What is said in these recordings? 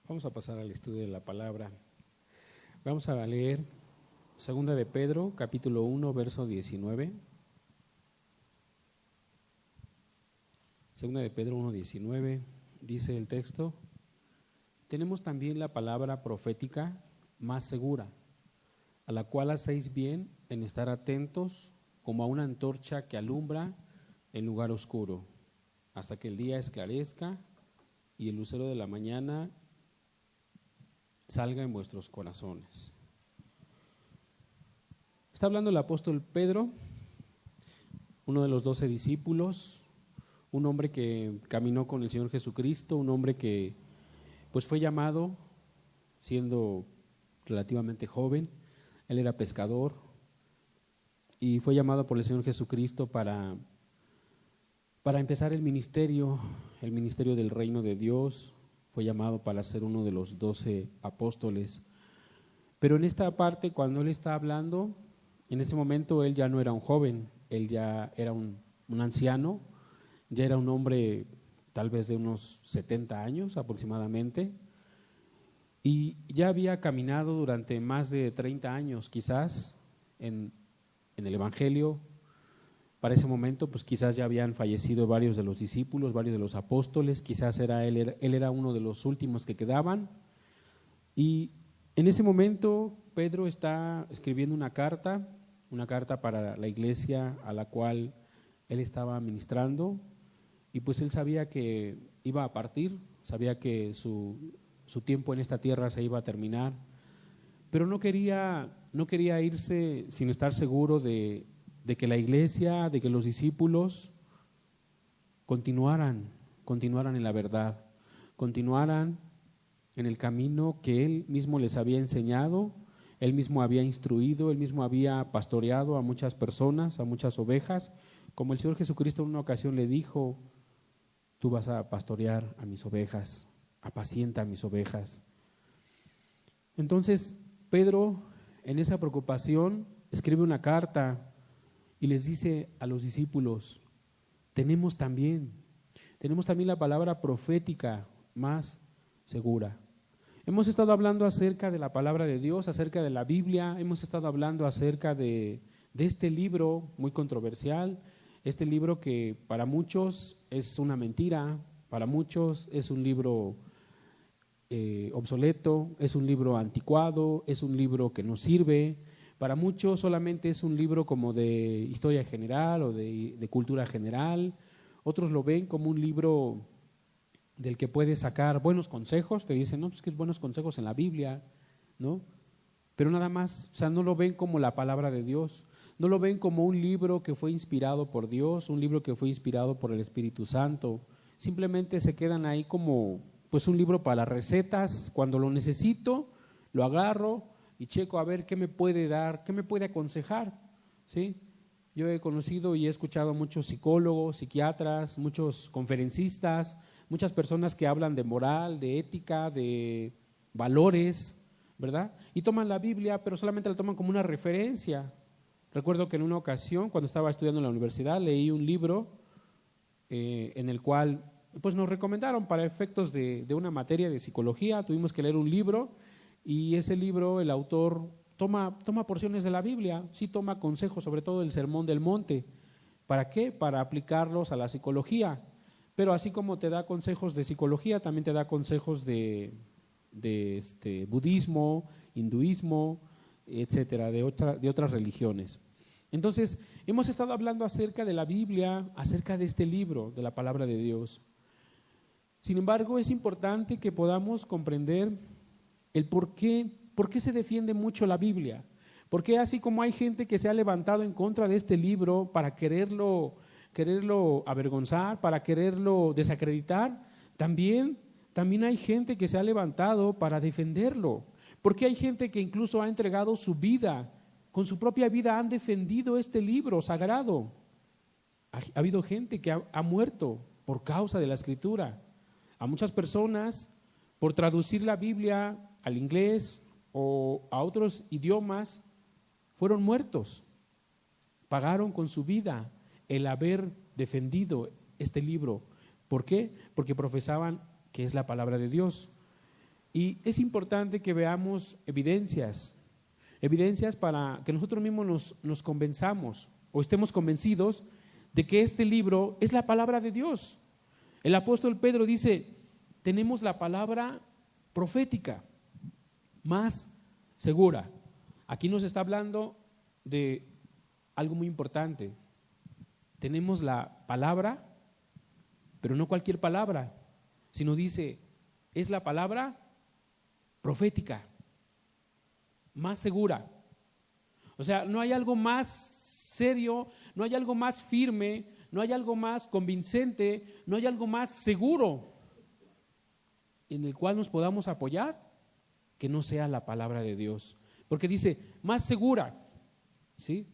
Vamos a pasar al estudio de la palabra. Vamos a leer Segunda de Pedro, capítulo 1, verso 19. Segunda de Pedro 1, 19, dice el texto: tenemos también la palabra profética más segura, a la cual hacéis bien en estar atentos como a una antorcha que alumbra en lugar oscuro, hasta que el día esclarezca y el lucero de la mañana salga en vuestros corazones. Está hablando el apóstol Pedro, uno de los 12 discípulos, un hombre que caminó con el Señor Jesucristo, un hombre que pues fue llamado siendo relativamente joven. Él era pescador y fue llamado por el Señor Jesucristo para empezar el ministerio del reino de Dios. Fue llamado para ser uno de los 12 apóstoles. Pero en esta parte, cuando él está hablando, en ese momento él ya no era un joven, él ya era un anciano, ya era un hombre tal vez de unos 70 años aproximadamente, y ya había caminado durante más de 30 años quizás en el Evangelio. Para ese momento pues quizás ya habían fallecido varios de los discípulos, varios de los apóstoles, quizás él era uno de los últimos que quedaban, y en ese momento Pedro está escribiendo una carta para la iglesia a la cual él estaba ministrando, y pues él sabía que iba a partir, sabía que su tiempo en esta tierra se iba a terminar, pero no quería irse sin estar seguro de que la iglesia, de que los discípulos continuaran en la verdad, continuaran en el camino que él mismo les había enseñado, él mismo había instruido, él mismo había pastoreado a muchas personas, a muchas ovejas, como el Señor Jesucristo en una ocasión le dijo: tú vas a pastorear a mis ovejas, apacienta a mis ovejas. Entonces Pedro, en esa preocupación, escribe una carta y les dice a los discípulos: tenemos también la palabra profética más segura. Hemos estado hablando acerca de la palabra de Dios, acerca de la Biblia, hemos estado hablando acerca de este libro muy controversial, este libro que para muchos es una mentira, para muchos es un libro obsoleto, es un libro anticuado, es un libro que no sirve. Para muchos solamente es un libro como de historia general o de cultura general. Otros lo ven como un libro del que puedes sacar buenos consejos. Te dicen, no, pues que hay buenos consejos en la Biblia, ¿no? Pero nada más, o sea, no lo ven como la palabra de Dios. No lo ven como un libro que fue inspirado por Dios, un libro que fue inspirado por el Espíritu Santo. Simplemente se quedan ahí como pues un libro para recetas. Cuando lo necesito, lo agarro y checo a ver qué me puede dar, qué me puede aconsejar, ¿sí? Yo he conocido y he escuchado a muchos psicólogos, psiquiatras, muchos conferencistas, muchas personas que hablan de moral, de ética, de valores, ¿verdad? Y toman la Biblia, pero solamente la toman como una referencia. Recuerdo que en una ocasión, cuando estaba estudiando en la universidad, leí un libro en el cual pues nos recomendaron para efectos de una materia de psicología. Tuvimos que leer un libro y ese libro, el autor toma porciones de la Biblia, sí toma consejos, sobre todo del Sermón del Monte. ¿Para qué? Para aplicarlos a la psicología. Pero así como te da consejos de psicología, también te da consejos de budismo, hinduismo, etcétera, de otras religiones. Entonces, hemos estado hablando acerca de la Biblia, acerca de este libro, de la palabra de Dios. Sin embargo, es importante que podamos comprender el por qué se defiende mucho la Biblia. Porque así como hay gente que se ha levantado en contra de este libro para quererlo avergonzar, para quererlo desacreditar, también hay gente que se ha levantado para defenderlo. Porque hay gente que incluso ha entregado su vida, con su propia vida han defendido este libro sagrado. Ha habido gente que ha muerto por causa de la Escritura. A muchas personas, por traducir la Biblia al inglés o a otros idiomas, fueron muertos. Pagaron con su vida el haber defendido este libro. ¿Por qué? Porque profesaban que es la palabra de Dios. Y es importante que veamos evidencias para que nosotros mismos nos convenzamos o estemos convencidos de que este libro es la palabra de Dios. El apóstol Pedro dice, tenemos la palabra profética más segura. Aquí nos está hablando de algo muy importante. Tenemos la palabra, pero no cualquier palabra, sino dice, es la palabra profética, más segura. O sea, no hay algo más serio, no hay algo más firme, no hay algo más convincente, no hay algo más seguro en el cual nos podamos apoyar que no sea la palabra de Dios. Porque dice, más segura, ¿sí?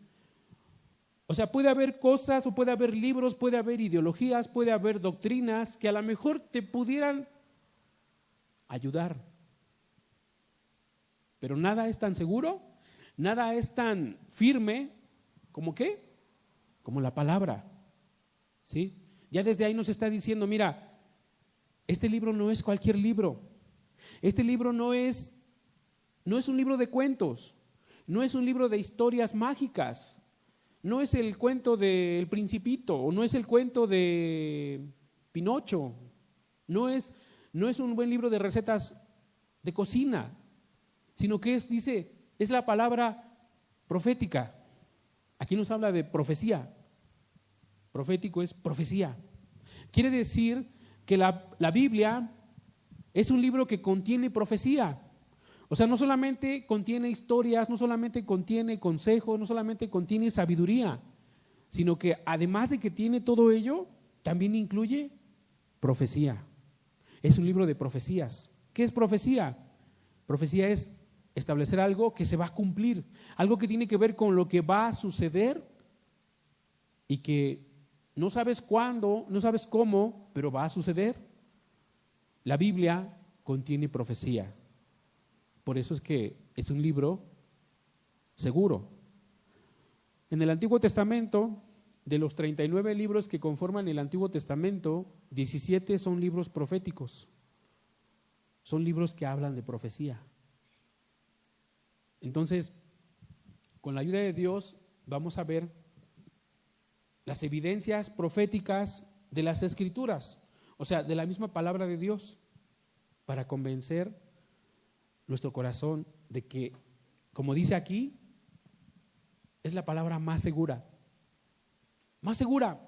O sea, puede haber cosas o puede haber libros, puede haber ideologías, puede haber doctrinas que a lo mejor te pudieran ayudar. Pero nada es tan seguro, nada es tan firme como ¿qué? Como la palabra, ¿sí? Ya desde ahí nos está diciendo, mira, este libro no es cualquier libro. Este libro no es un libro de cuentos, no es un libro de historias mágicas. No es el cuento del Principito, o no es el cuento de Pinocho, no es un buen libro de recetas de cocina, sino que es la palabra profética. Aquí nos habla de profecía. Profético es profecía. Quiere decir que la Biblia es un libro que contiene profecía. O sea, no solamente contiene historias, no solamente contiene consejos, no solamente contiene sabiduría, sino que además de que tiene todo ello, también incluye profecía. Es un libro de profecías. ¿Qué es profecía? Profecía es establecer algo que se va a cumplir, algo que tiene que ver con lo que va a suceder y que no sabes cuándo, no sabes cómo, pero va a suceder. La Biblia contiene profecía. Por eso es que es un libro seguro. En el Antiguo Testamento, de los 39 libros que conforman el Antiguo Testamento, 17 son libros proféticos. Son libros que hablan de profecía. Entonces, con la ayuda de Dios, vamos a ver las evidencias proféticas de las Escrituras, o sea, de la misma palabra de Dios, para convencer nuestro corazón de que, como dice aquí, es la palabra más segura. Más segura.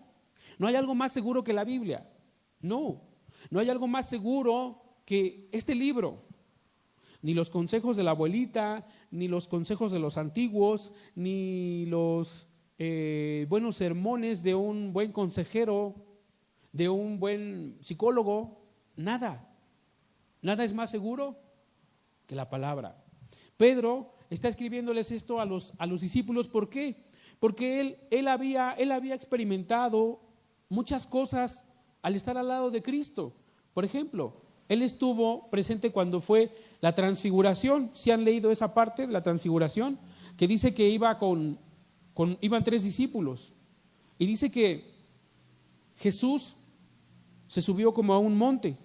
No hay algo más seguro que la Biblia. No hay algo más seguro que este libro. Ni los consejos de la abuelita, ni los consejos de los antiguos, ni los buenos sermones de un buen consejero, de un buen psicólogo. Nada es más seguro que la palabra. Pedro está escribiéndoles esto a los discípulos. ¿Por qué? Porque él había experimentado muchas cosas al estar al lado de Cristo. Por ejemplo, él estuvo presente cuando fue la transfiguración. ¿Sí han leído esa parte de la transfiguración? Que dice que iban 3 discípulos. Y dice que Jesús se subió como a un monte.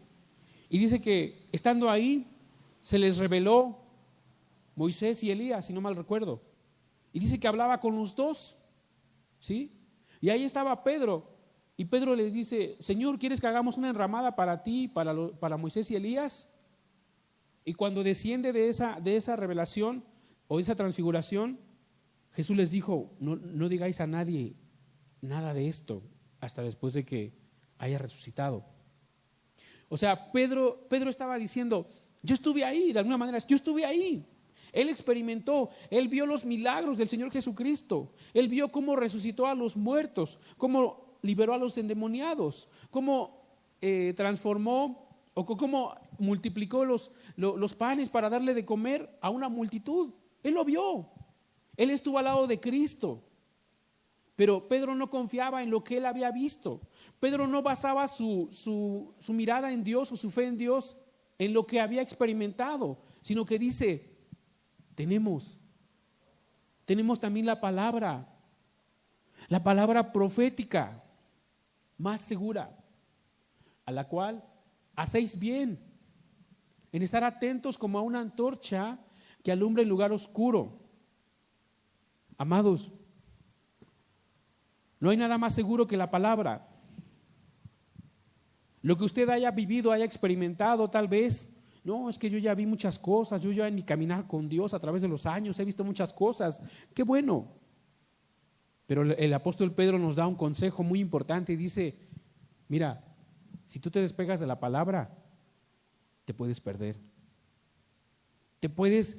Y dice que estando ahí, se les reveló Moisés y Elías, si no mal recuerdo. Y dice que hablaba con los dos, ¿sí? Y ahí estaba Pedro. Y Pedro les dice, Señor, ¿quieres que hagamos una enramada para ti, para Moisés y Elías? Y cuando desciende de esa revelación o esa transfiguración, Jesús les dijo, no digáis a nadie nada de esto hasta después de que haya resucitado. O sea, Pedro estaba diciendo, yo estuve ahí, de alguna manera, yo estuve ahí. Él experimentó, él vio los milagros del Señor Jesucristo. Él vio cómo resucitó a los muertos, cómo liberó a los endemoniados, cómo transformó o cómo multiplicó los panes para darle de comer a una multitud. Él lo vio. Él estuvo al lado de Cristo. Pero Pedro no confiaba en lo que él había visto. Pedro no basaba su mirada en Dios o su fe en Dios en lo que había experimentado, sino que dice, tenemos también la palabra profética más segura, a la cual hacéis bien en estar atentos como a una antorcha que alumbra en lugar oscuro. Amados, no hay nada más seguro que la palabra. Lo que usted haya vivido, haya experimentado tal vez, no, es que yo ya vi muchas cosas, yo ya en mi caminar con Dios a través de los años he visto muchas cosas, qué bueno. Pero el apóstol Pedro nos da un consejo muy importante y dice, mira, si tú te despegas de la palabra, te puedes perder. Te puedes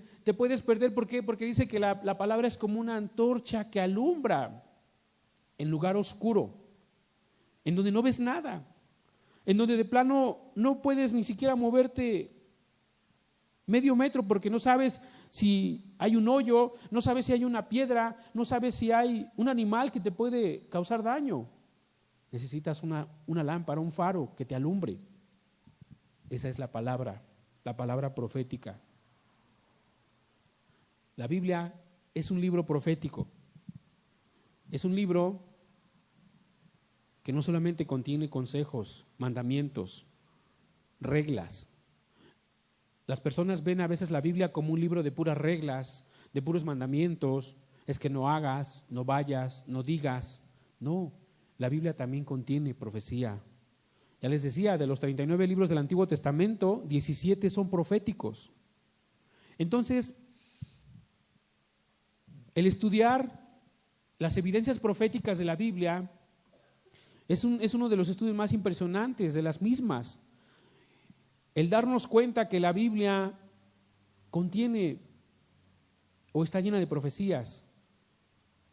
perder, ¿por qué? Porque dice que la palabra es como una antorcha que alumbra en lugar oscuro, en donde no ves nada, en donde de plano no puedes ni siquiera moverte medio metro porque no sabes si hay un hoyo, no sabes si hay una piedra, no sabes si hay un animal que te puede causar daño. Necesitas una lámpara, un faro que te alumbre. Esa es la palabra profética. La Biblia es un libro profético. Es un libro que no solamente contiene consejos, mandamientos, reglas. Las personas ven a veces la Biblia como un libro de puras reglas, de puros mandamientos. Es que no hagas, no vayas, no digas. No, la Biblia también contiene profecía. Ya les decía, de los 39 libros del Antiguo Testamento, 17 son proféticos. Entonces, el estudiar las evidencias proféticas de la Biblia es uno de los estudios más impresionantes de las mismas. El darnos cuenta que la Biblia contiene o está llena de profecías.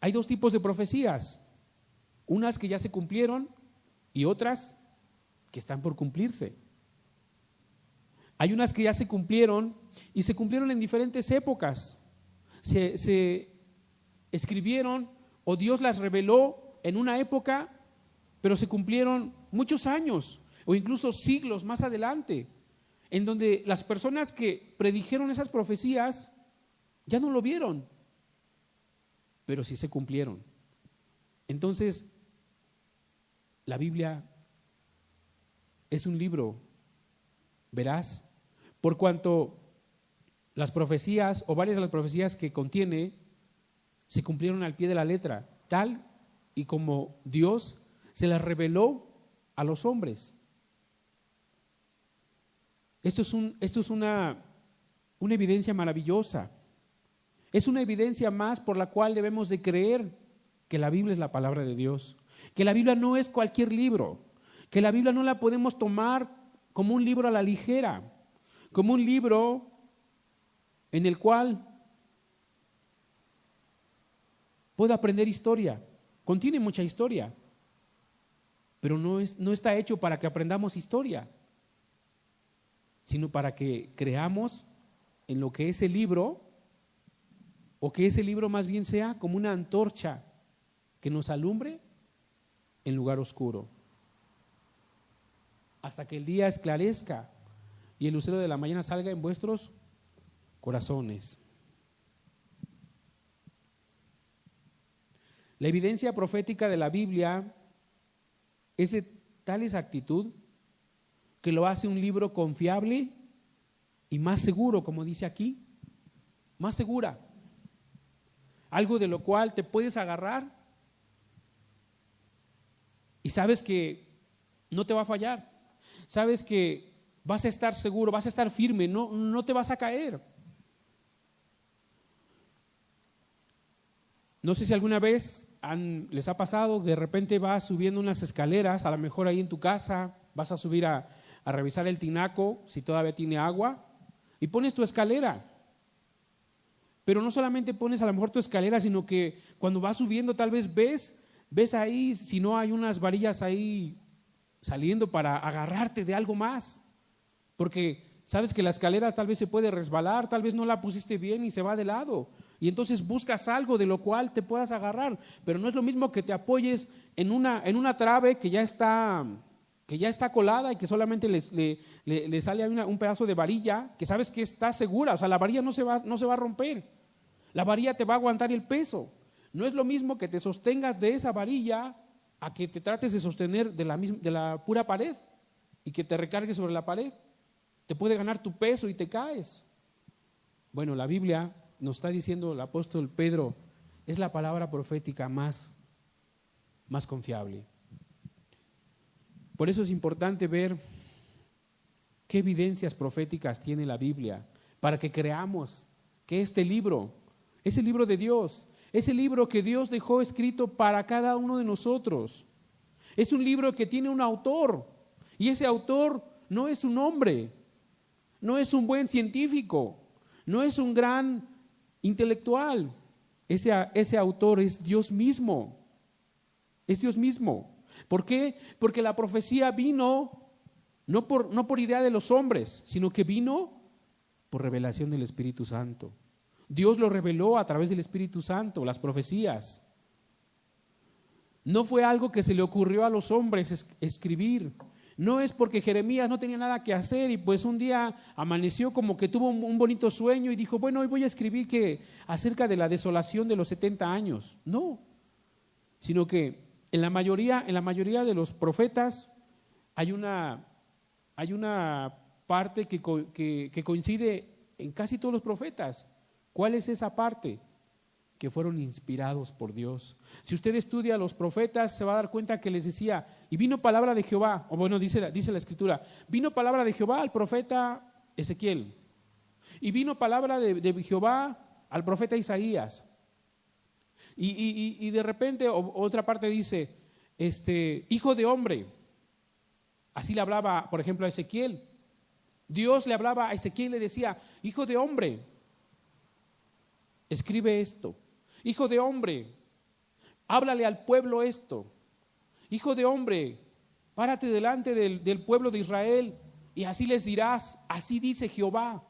Hay dos tipos de profecías, unas que ya se cumplieron y otras que están por cumplirse. Hay unas que ya se cumplieron y se cumplieron en diferentes épocas. Se escribieron o Dios las reveló en una época, pero se cumplieron muchos años o incluso siglos más adelante, en donde las personas que predijeron esas profecías ya no lo vieron, pero sí se cumplieron. Entonces, la Biblia es un libro veraz, por cuanto las profecías o varias de las profecías que contiene se cumplieron al pie de la letra, tal y como Dios se las reveló a los hombres. Esto es una evidencia maravillosa. Es una evidencia más por la cual debemos de creer que la Biblia es la palabra de Dios, que la Biblia no es cualquier libro, que la Biblia no la podemos tomar como un libro a la ligera, como un libro en el cual puedo aprender historia. Contiene mucha historia, pero no está hecho para que aprendamos historia, sino para que creamos en lo que ese libro, o que ese libro más bien sea como una antorcha que nos alumbre en lugar oscuro, hasta que el día esclarezca y el lucero de la mañana salga en vuestros corazones. La evidencia profética de la Biblia es de tal exactitud que lo hace un libro confiable y más seguro, como dice aquí, más segura. Algo de lo cual te puedes agarrar y sabes que no te va a fallar, sabes que vas a estar seguro, vas a estar firme, no te vas a caer. No sé si alguna vez les ha pasado, de repente vas subiendo unas escaleras, a lo mejor ahí en tu casa, vas a subir a revisar el tinaco, si todavía tiene agua, y pones tu escalera. Pero no solamente pones a lo mejor tu escalera, sino que cuando vas subiendo tal vez ves ahí, si no hay unas varillas ahí saliendo para agarrarte de algo más, porque sabes que la escalera tal vez se puede resbalar, tal vez no la pusiste bien y se va de lado, y entonces buscas algo de lo cual te puedas agarrar, pero no es lo mismo que te apoyes en una trave que ya está colada y que solamente le sale un pedazo de varilla que sabes que está segura, o sea, la varilla no se va a romper, la varilla te va a aguantar el peso. No es lo mismo que te sostengas de esa varilla a que te trates de sostener de la pura pared y que te recargues sobre la pared. te puede ganar tu peso y te caes. Bueno, la Biblia nos está diciendo el apóstol Pedro, es la palabra profética más confiable. Por eso es importante ver qué evidencias proféticas tiene la Biblia, para que creamos que este libro es el libro de Dios, es el libro que Dios dejó escrito para cada uno de nosotros. Es un libro que tiene un autor, y ese autor no es un hombre, no es un buen científico, no es un gran intelectual. Ese autor es Dios mismo, es Dios mismo. ¿Por qué? Porque la profecía vino no por idea de los hombres, sino que vino por revelación del Espíritu Santo. Dios lo reveló a través del Espíritu Santo, las profecías. No fue algo que se le ocurrió a los hombres escribir. No es porque Jeremías no tenía nada que hacer y pues un día amaneció como que tuvo un bonito sueño y dijo, bueno, hoy voy a escribir acerca de la desolación de los 70 años. No, sino que en la mayoría de los profetas hay una parte que coincide en casi todos los profetas. ¿Cuál es esa parte? Que fueron inspirados por Dios. Si usted estudia a los profetas, se va a dar cuenta que les decía, y vino palabra de Jehová, o bueno, dice la Escritura, vino palabra de Jehová al profeta Ezequiel, y vino palabra de Jehová al profeta Isaías. Y de repente otra parte dice, hijo de hombre. Así le hablaba, por ejemplo, a Ezequiel. Dios le hablaba a Ezequiel y le decía, hijo de hombre, escribe esto. Hijo de hombre, háblale al pueblo esto. Hijo de hombre, párate delante del pueblo de Israel y así les dirás, así dice Jehová.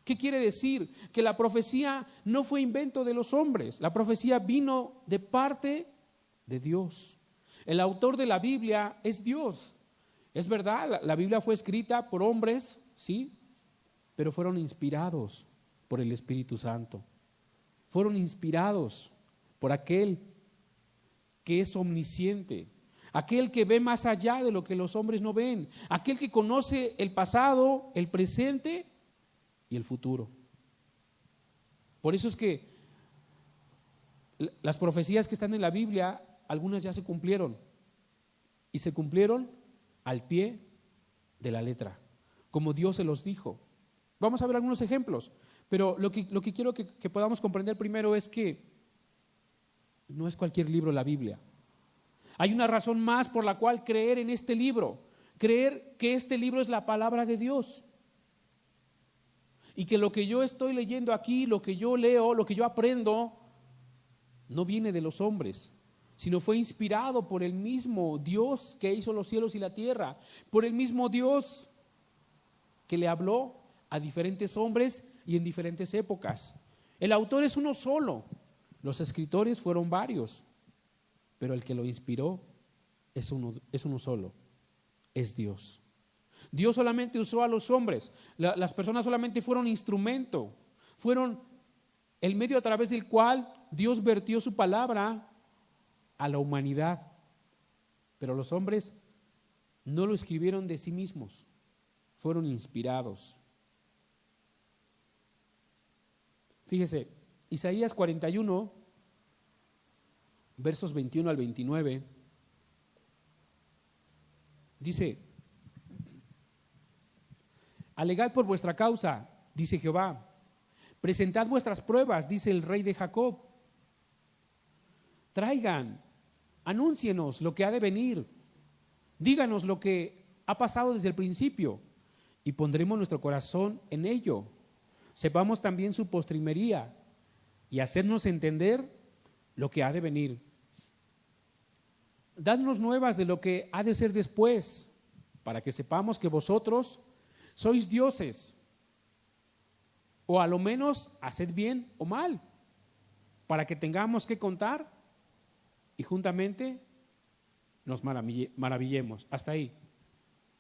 ¿Qué quiere decir? Que la profecía no fue invento de los hombres, la profecía vino de parte de Dios. El autor de la Biblia es Dios. Es verdad, la Biblia fue escrita por hombres, sí, pero fueron inspirados por el Espíritu Santo. Fueron inspirados por aquel que es omnisciente, aquel que ve más allá de lo que los hombres no ven, aquel que conoce el pasado, el presente y el futuro. Por eso es que las profecías que están en la Biblia, algunas ya se cumplieron, y se cumplieron al pie de la letra, como Dios se los dijo. Vamos a ver algunos ejemplos, pero lo que quiero que podamos comprender primero es que no es cualquier libro la Biblia. Hay una razón más por la cual creer en este libro, creer que este libro es la palabra de Dios. Y que lo que yo estoy leyendo aquí, lo que yo leo, lo que yo aprendo, no viene de los hombres, sino fue inspirado por el mismo Dios que hizo los cielos y la tierra, por el mismo Dios que le habló a diferentes hombres y en diferentes épocas. El autor es uno solo, los escritores fueron varios, pero el que lo inspiró es uno solo, es Dios. Dios solamente usó a los hombres, las personas solamente fueron instrumento, fueron el medio a través del cual Dios vertió su palabra a la humanidad. Pero los hombres no lo escribieron de sí mismos, fueron inspirados. Fíjese, Isaías 41, versos 21 al 29, dice: alegad por vuestra causa, dice Jehová, presentad vuestras pruebas, dice el Rey de Jacob. Traigan, anúncienos lo que ha de venir, díganos lo que ha pasado desde el principio, y pondremos nuestro corazón en ello. Sepamos también su postrimería, y hacernos entender lo que ha de venir. Dadnos nuevas de lo que ha de ser después, para que sepamos que vosotros sois dioses, o a lo menos haced bien o mal, para que tengamos que contar y juntamente nos maravillemos. Hasta ahí.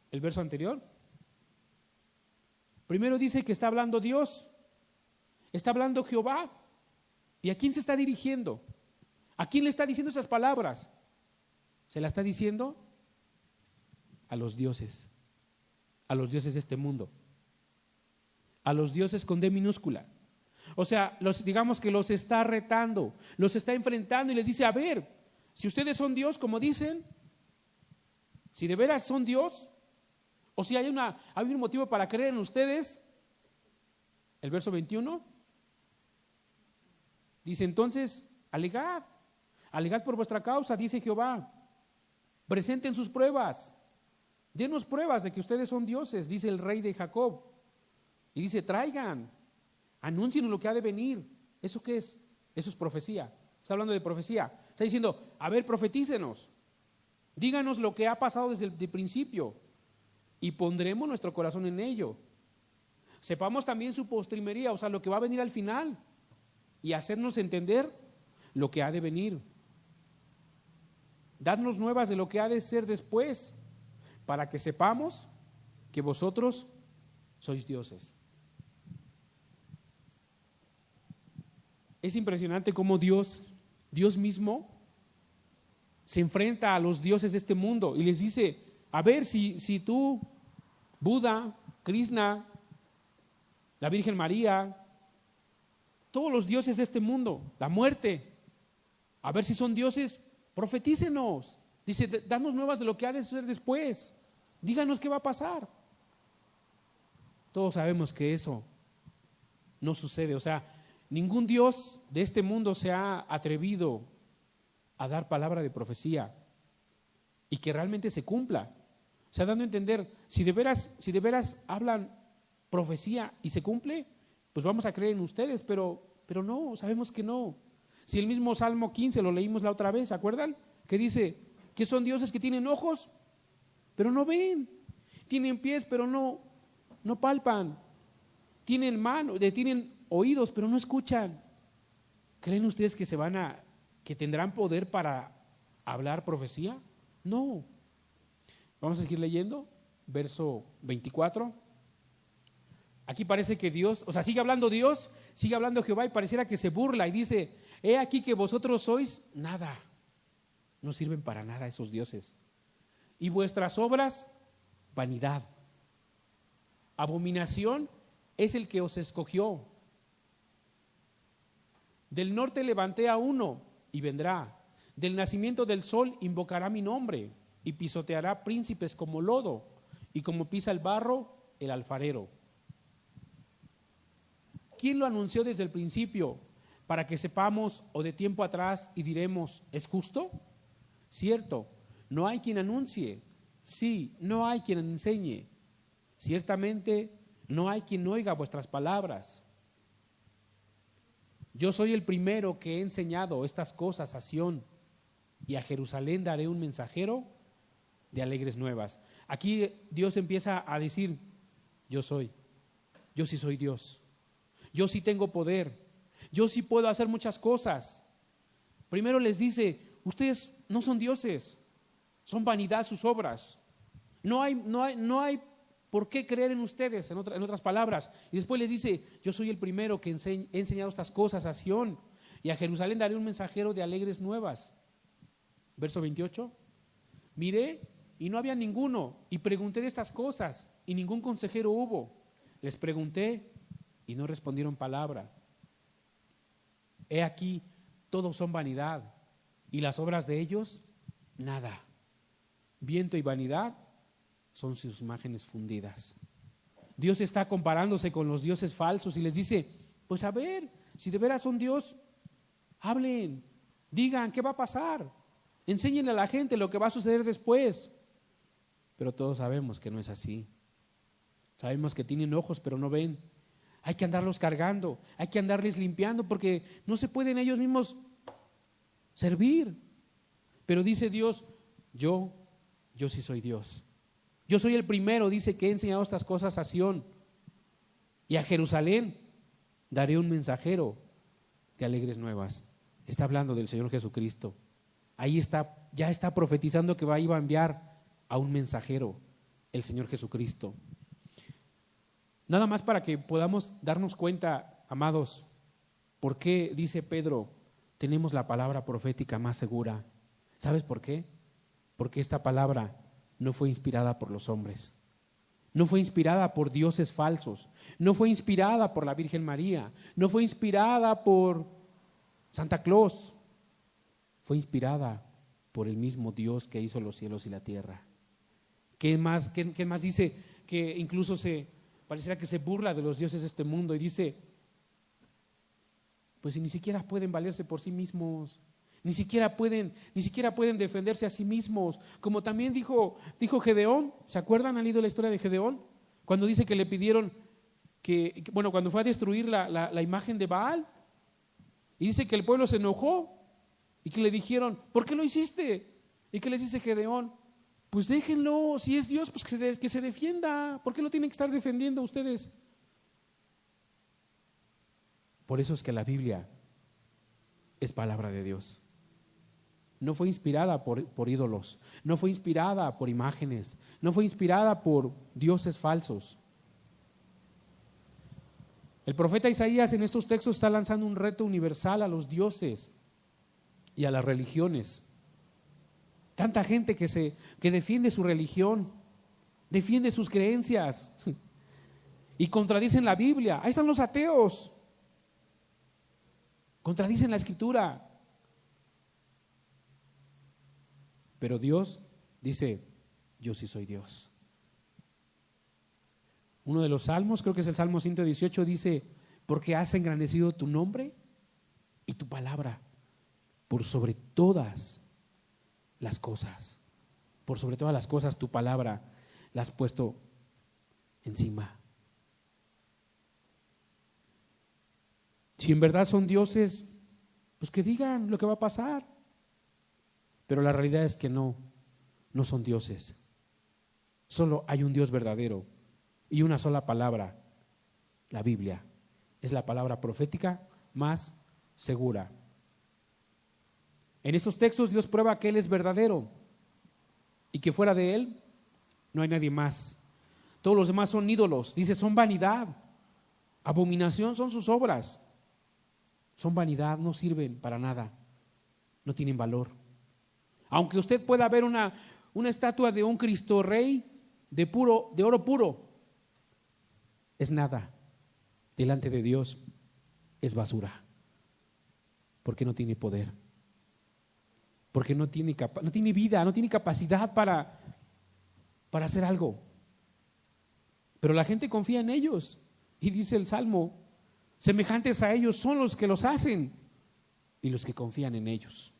El verso anterior. Primero dice que está hablando Dios, está hablando Jehová. ¿Y a quién se está dirigiendo? ¿A quién le está diciendo esas palabras? Se la está diciendo a los dioses de este mundo. a los dioses con D minúscula. O sea, digamos que los está retando, los está enfrentando y les dice, a ver, si ustedes son Dios, como dicen, si de veras son Dios, o si hay un motivo para creer en ustedes, el verso 21, dice entonces, alegad por vuestra causa, dice Jehová, presenten sus pruebas, denos pruebas de que ustedes son dioses, dice el rey de Jacob, y dice, traigan, anuncien lo que ha de venir. ¿Eso qué es? Eso es profecía. Está hablando de profecía. Está diciendo, a ver, profetícenos. Díganos lo que ha pasado desde el principio y pondremos nuestro corazón en ello. Sepamos también su postrimería, o sea, lo que va a venir al final y hacernos entender lo que ha de venir. Dadnos nuevas de lo que ha de ser después, para que sepamos que vosotros sois dioses. Es impresionante cómo Dios mismo se enfrenta a los dioses de este mundo y les dice, a ver si tú, Buda, Krishna, la Virgen María, todos los dioses de este mundo, la muerte, a ver si son dioses, profetícenos. Dice, danos nuevas de lo que ha de ser después, díganos qué va a pasar. Todos sabemos que eso no sucede, o sea, ningún Dios de este mundo se ha atrevido a dar palabra de profecía y que realmente se cumpla. O sea, dando a entender, si de veras hablan profecía y se cumple, pues vamos a creer en ustedes, pero no, sabemos que no. Si el mismo Salmo 15 lo leímos la otra vez, ¿se acuerdan? Que dice que son dioses que tienen ojos, pero no ven, tienen pies, pero no palpan, tienen manos, tienen oídos, pero no escuchan. ¿Creen ustedes que tendrán poder para hablar profecía? No. Vamos a seguir leyendo, verso 24. Aquí parece que Dios, o sea, sigue hablando Dios, sigue hablando Jehová y pareciera que se burla y dice, he aquí que vosotros sois nada, no sirven para nada esos dioses. Y vuestras obras, vanidad. Abominación es el que os escogió. Del norte levanté a uno y vendrá. Del nacimiento del sol invocará mi nombre y pisoteará príncipes como lodo y como pisa el barro el alfarero. ¿Quién lo anunció desde el principio para que sepamos o de tiempo atrás y diremos, ¿es justo? Cierto, no hay quien anuncie, sí, no hay quien enseñe. Ciertamente no hay quien oiga vuestras palabras. Yo soy el primero que he enseñado estas cosas a Sión, y a Jerusalén daré un mensajero de alegres nuevas. Aquí Dios empieza a decir, yo sí soy Dios, yo sí tengo poder, yo sí puedo hacer muchas cosas. Primero les dice, ustedes no son dioses, son vanidad sus obras. No hay por qué creer en ustedes, en otras palabras. Y después les dice, yo soy el primero que he enseñado estas cosas a Sión, y a Jerusalén daré un mensajero de alegres nuevas. Verso 28, miré y no había ninguno, y pregunté de estas cosas, y ningún consejero hubo. Les pregunté y no respondieron palabra. He aquí, todos son vanidad, y las obras de ellos, nada. Viento y vanidad son sus imágenes fundidas. Dios está comparándose con los dioses falsos y les dice, pues a ver, si de veras son Dios, hablen, digan qué va a pasar, enséñenle a la gente lo que va a suceder después. Pero todos sabemos que no es así. Sabemos que tienen ojos pero no ven. Hay que andarlos cargando, hay que andarles limpiando porque no se pueden ellos mismos servir. Pero dice Dios, yo sí soy Dios. Yo soy el primero, dice, que he enseñado estas cosas a Sión, y a Jerusalén daré un mensajero de alegres nuevas. Está hablando del Señor Jesucristo. Ahí está, ya está profetizando que iba a enviar a un mensajero, el Señor Jesucristo. Nada más para que podamos darnos cuenta, amados, por qué, dice Pedro, tenemos la palabra profética más segura. ¿Sabes por qué? Porque esta palabra no fue inspirada por los hombres. No fue inspirada por dioses falsos. No fue inspirada por la Virgen María. No fue inspirada por Santa Claus. Fue inspirada por el mismo Dios que hizo los cielos y la tierra. ¿Qué más dice? Que incluso pareciera que se burla de los dioses de este mundo y dice, pues si ni siquiera pueden valerse por sí mismos, ni siquiera pueden defenderse a sí mismos. Como también dijo Gedeón, ¿se acuerdan? ¿Han leído la historia de Gedeón? Cuando dice que le pidieron cuando fue a destruir la imagen de Baal, y dice que el pueblo se enojó y que le dijeron, ¿por qué lo hiciste? ¿Y qué les dice Gedeón? Pues déjenlo, si es Dios, pues que se defienda. ¿Por qué lo tienen que estar defendiendo ustedes? Por eso es que la Biblia es palabra de Dios. No fue inspirada por ídolos, no fue inspirada por imágenes, no fue inspirada por dioses falsos. El profeta Isaías en estos textos está lanzando un reto universal a los dioses y a las religiones. Tanta gente que defiende su religión, defiende sus creencias y contradicen la Biblia. Ahí están los ateos, contradicen la Escritura. Pero Dios dice, yo sí soy Dios. Uno de los salmos, creo que es el Salmo 118, dice, porque has engrandecido tu nombre y tu palabra por sobre todas las cosas. Por sobre todas las cosas tu palabra la has puesto encima. Si en verdad son dioses, pues que digan lo que va a pasar. Pero la realidad es que no son dioses. Solo hay un Dios verdadero y una sola palabra, la Biblia. Es la palabra profética más segura. En estos textos Dios prueba que Él es verdadero y que fuera de Él no hay nadie más. Todos los demás son ídolos. Dice, son vanidad, abominación son sus obras. Son vanidad, no sirven para nada, no tienen valor. Aunque usted pueda ver una estatua de un Cristo Rey de oro puro, es nada. Delante de Dios es basura, porque no tiene poder, porque no tiene vida, no tiene capacidad para hacer algo. Pero la gente confía en ellos y dice el Salmo, semejantes a ellos son los que los hacen y los que confían en ellos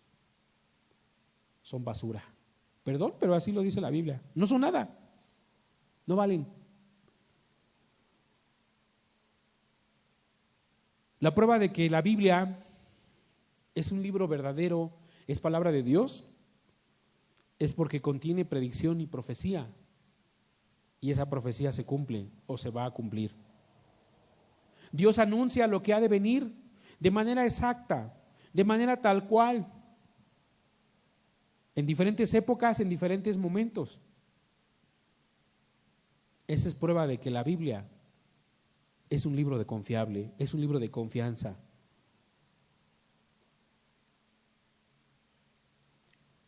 son basura. Perdón, pero así lo dice la Biblia. No son nada, no valen. La prueba de que la Biblia es un libro verdadero, es palabra de Dios, es porque contiene predicción y profecía. Y esa profecía se cumple o se va a cumplir. Dios anuncia lo que ha de venir de manera exacta, de manera tal cual, en diferentes épocas, en diferentes momentos. Esa es prueba de que la Biblia es un libro de confiable, es un libro de confianza.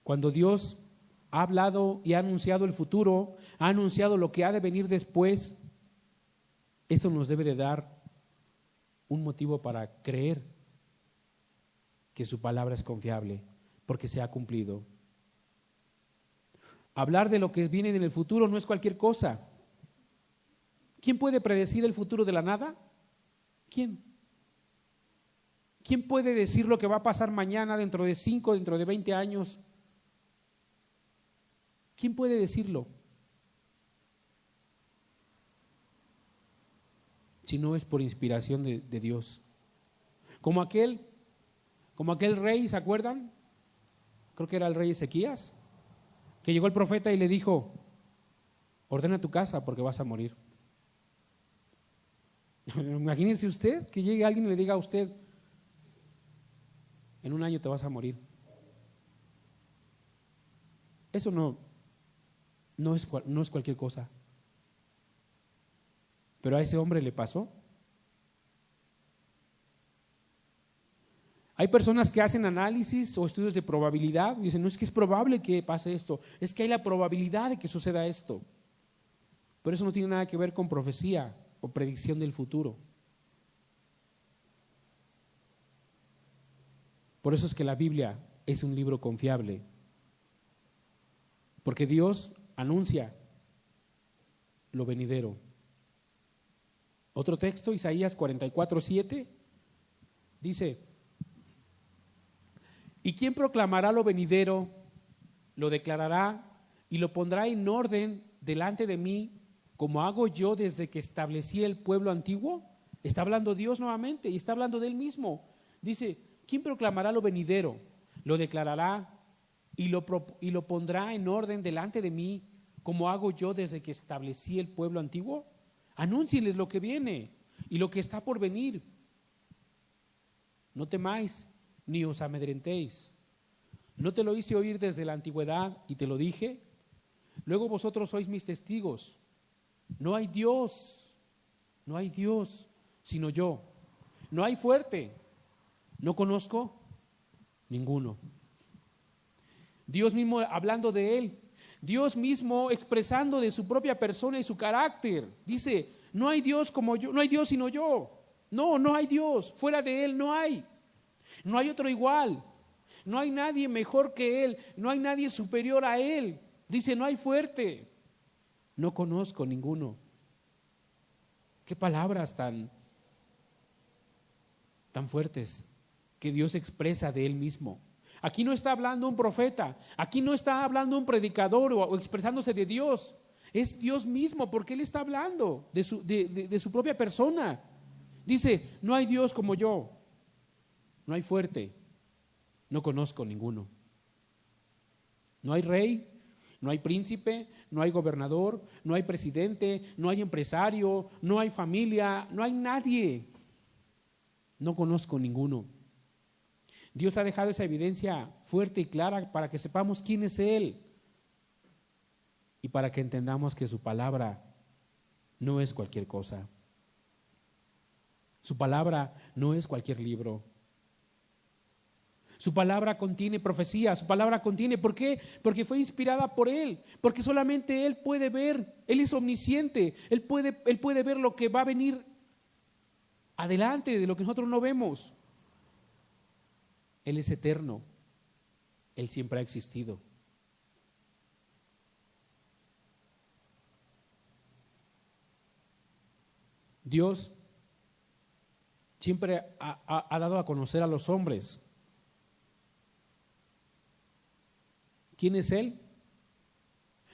Cuando Dios ha hablado y ha anunciado el futuro, ha anunciado lo que ha de venir después, eso nos debe de dar un motivo para creer que su palabra es confiable, porque se ha cumplido. Hablar de lo que viene en el futuro no es cualquier cosa. ¿Quién puede predecir el futuro de la nada? ¿Quién? ¿Quién puede decir lo que va a pasar mañana, dentro de 5, dentro de 20 años? ¿Quién puede decirlo? Si no es por inspiración de Dios. Como aquel rey, ¿se acuerdan? Creo que era el rey Ezequías, que llegó el profeta y le dijo, ordena tu casa porque vas a morir. Imagínense usted que llegue alguien y le diga a usted, en 1 año te vas a morir. Eso no es cualquier cosa. Pero a ese hombre le pasó. Hay personas que hacen análisis o estudios de probabilidad y dicen, no es que es probable que pase esto, es que hay la probabilidad de que suceda esto. Pero eso no tiene nada que ver con profecía o predicción del futuro. Por eso es que la Biblia es un libro confiable, porque Dios anuncia lo venidero. Otro texto, Isaías 44:7, dice: ¿y quién proclamará lo venidero, lo declarará y lo pondrá en orden delante de mí, como hago yo desde que establecí el pueblo antiguo? Está hablando Dios nuevamente y está hablando de Él mismo. Dice: ¿quién proclamará lo venidero, lo declarará y lo pondrá en orden delante de mí, como hago yo desde que establecí el pueblo antiguo? Anúncieles lo que viene y lo que está por venir. No temáis ni os amedrentéis. ¿No te lo hice oír desde la antigüedad y te lo dije? Luego vosotros sois mis testigos. No hay Dios sino yo. No hay fuerte, no conozco ninguno. Dios mismo hablando de Él, Dios mismo expresando de su propia persona y su carácter. Dice: no hay Dios como yo, no hay Dios sino yo. No hay Dios, fuera de Él no hay. No hay otro igual, no hay nadie mejor que Él, no hay nadie superior a Él. Dice: no hay fuerte, no conozco ninguno. Qué palabras tan fuertes que Dios expresa de Él mismo. Aquí no está hablando un profeta, aquí no está hablando un predicador o expresándose de Dios. Es Dios mismo, porque Él está hablando de su propia persona. Dice: no hay Dios como yo. No hay fuerte, no conozco ninguno. No hay rey, no hay príncipe, no hay gobernador, no hay presidente, no hay empresario, no hay familia, no hay nadie. No conozco ninguno. Dios ha dejado esa evidencia fuerte y clara para que sepamos quién es Él y para que entendamos que su palabra no es cualquier cosa. Su palabra no es cualquier libro. Su palabra contiene profecía, su palabra contiene, ¿por qué? Porque fue inspirada por Él, porque solamente Él puede ver, Él es omnisciente, Él puede ver lo que va a venir adelante de lo que nosotros no vemos. Él es eterno, Él siempre ha existido. Dios siempre ha dado a conocer a los hombres quién es Él,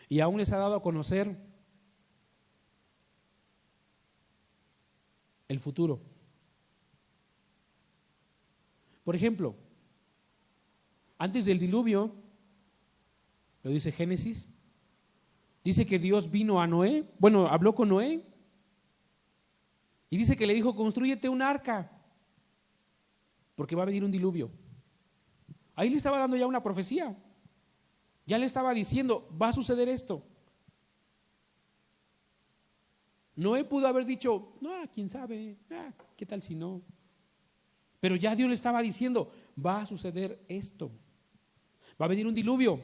y aún les ha dado a conocer el futuro. Por ejemplo, antes del diluvio, lo dice Génesis, dice que Dios vino a Noé, habló con Noé, y dice que le dijo: constrúyete un arca, porque va a venir un diluvio. Ahí le estaba dando ya una profecía. Ya le estaba diciendo: va a suceder esto. Noé pudo haber dicho: no, quién sabe, qué tal si no. Pero ya Dios le estaba diciendo: va a suceder esto. Va a venir un diluvio.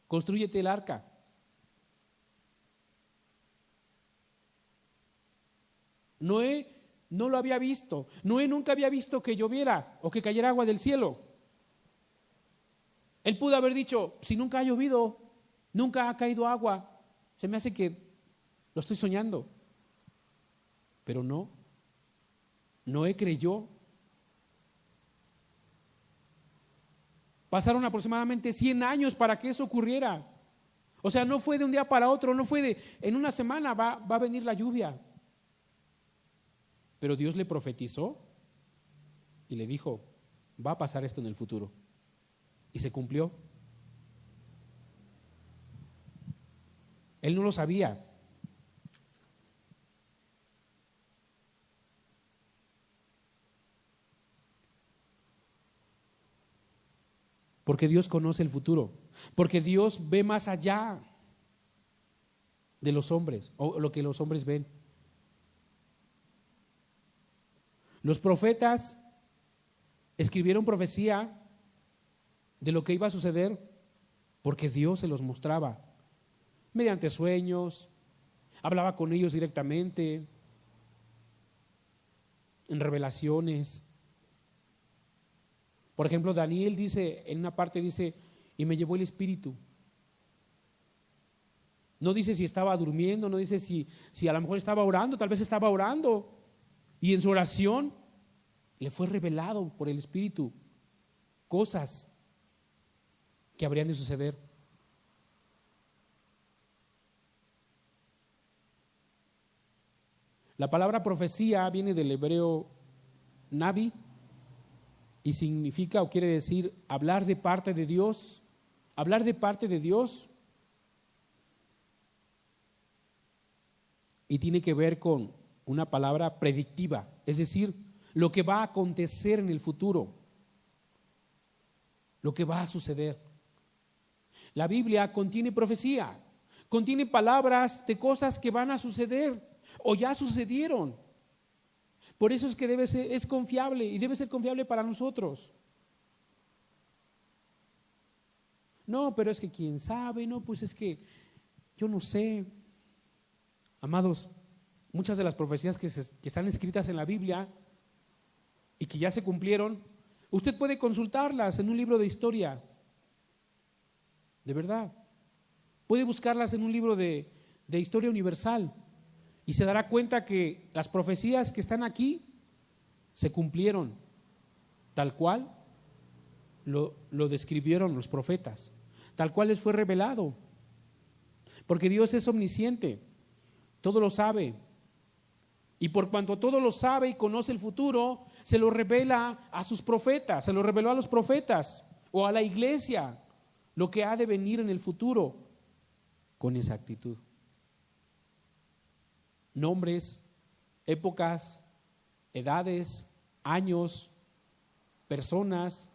Constrúyete el arca. Noé no lo había visto. Noé nunca había visto que lloviera o que cayera agua del cielo. Él pudo haber dicho: si nunca ha llovido, nunca ha caído agua, se me hace que lo estoy soñando. Pero no, Noé creyó. Pasaron aproximadamente 100 años para que eso ocurriera. O sea, no fue de un día para otro, no fue en una semana va a venir la lluvia. Pero Dios le profetizó y le dijo: va a pasar esto en el futuro. Y se cumplió. Él no lo sabía. Porque Dios conoce el futuro, porque Dios ve más allá de los hombres o lo que los hombres ven. Los profetas escribieron profecía de lo que iba a suceder porque Dios se los mostraba mediante sueños, hablaba con ellos directamente, en revelaciones. Por ejemplo, Daniel dice, en una parte dice, y me llevó el Espíritu. No dice si estaba durmiendo, no dice si a lo mejor estaba orando, tal vez estaba orando. Y en su oración le fue revelado por el Espíritu cosas que habrían de suceder. La palabra profecía viene del hebreo navi y significa o quiere decir hablar de parte de Dios. Hablar de parte de Dios y tiene que ver con una palabra predictiva, es decir, lo que va a acontecer en el futuro, lo que va a suceder. La Biblia contiene profecía, contiene palabras de cosas que van a suceder o ya sucedieron. Por eso es que es confiable y debe ser confiable para nosotros. No, pero es que quién sabe, no, pues es que yo no sé. Amados, muchas de las profecías que están escritas en la Biblia y que ya se cumplieron, usted puede consultarlas en un libro de historia, de verdad. Puede buscarlas en un libro de historia universal y se dará cuenta que las profecías que están aquí se cumplieron tal cual lo describieron los profetas, tal cual les fue revelado, porque Dios es omnisciente, todo lo sabe, y por cuanto todo lo sabe y conoce el futuro, se lo revela a sus profetas, se lo reveló a los profetas o a la iglesia, lo que ha de venir en el futuro con exactitud. Nombres, épocas, edades, años, personas,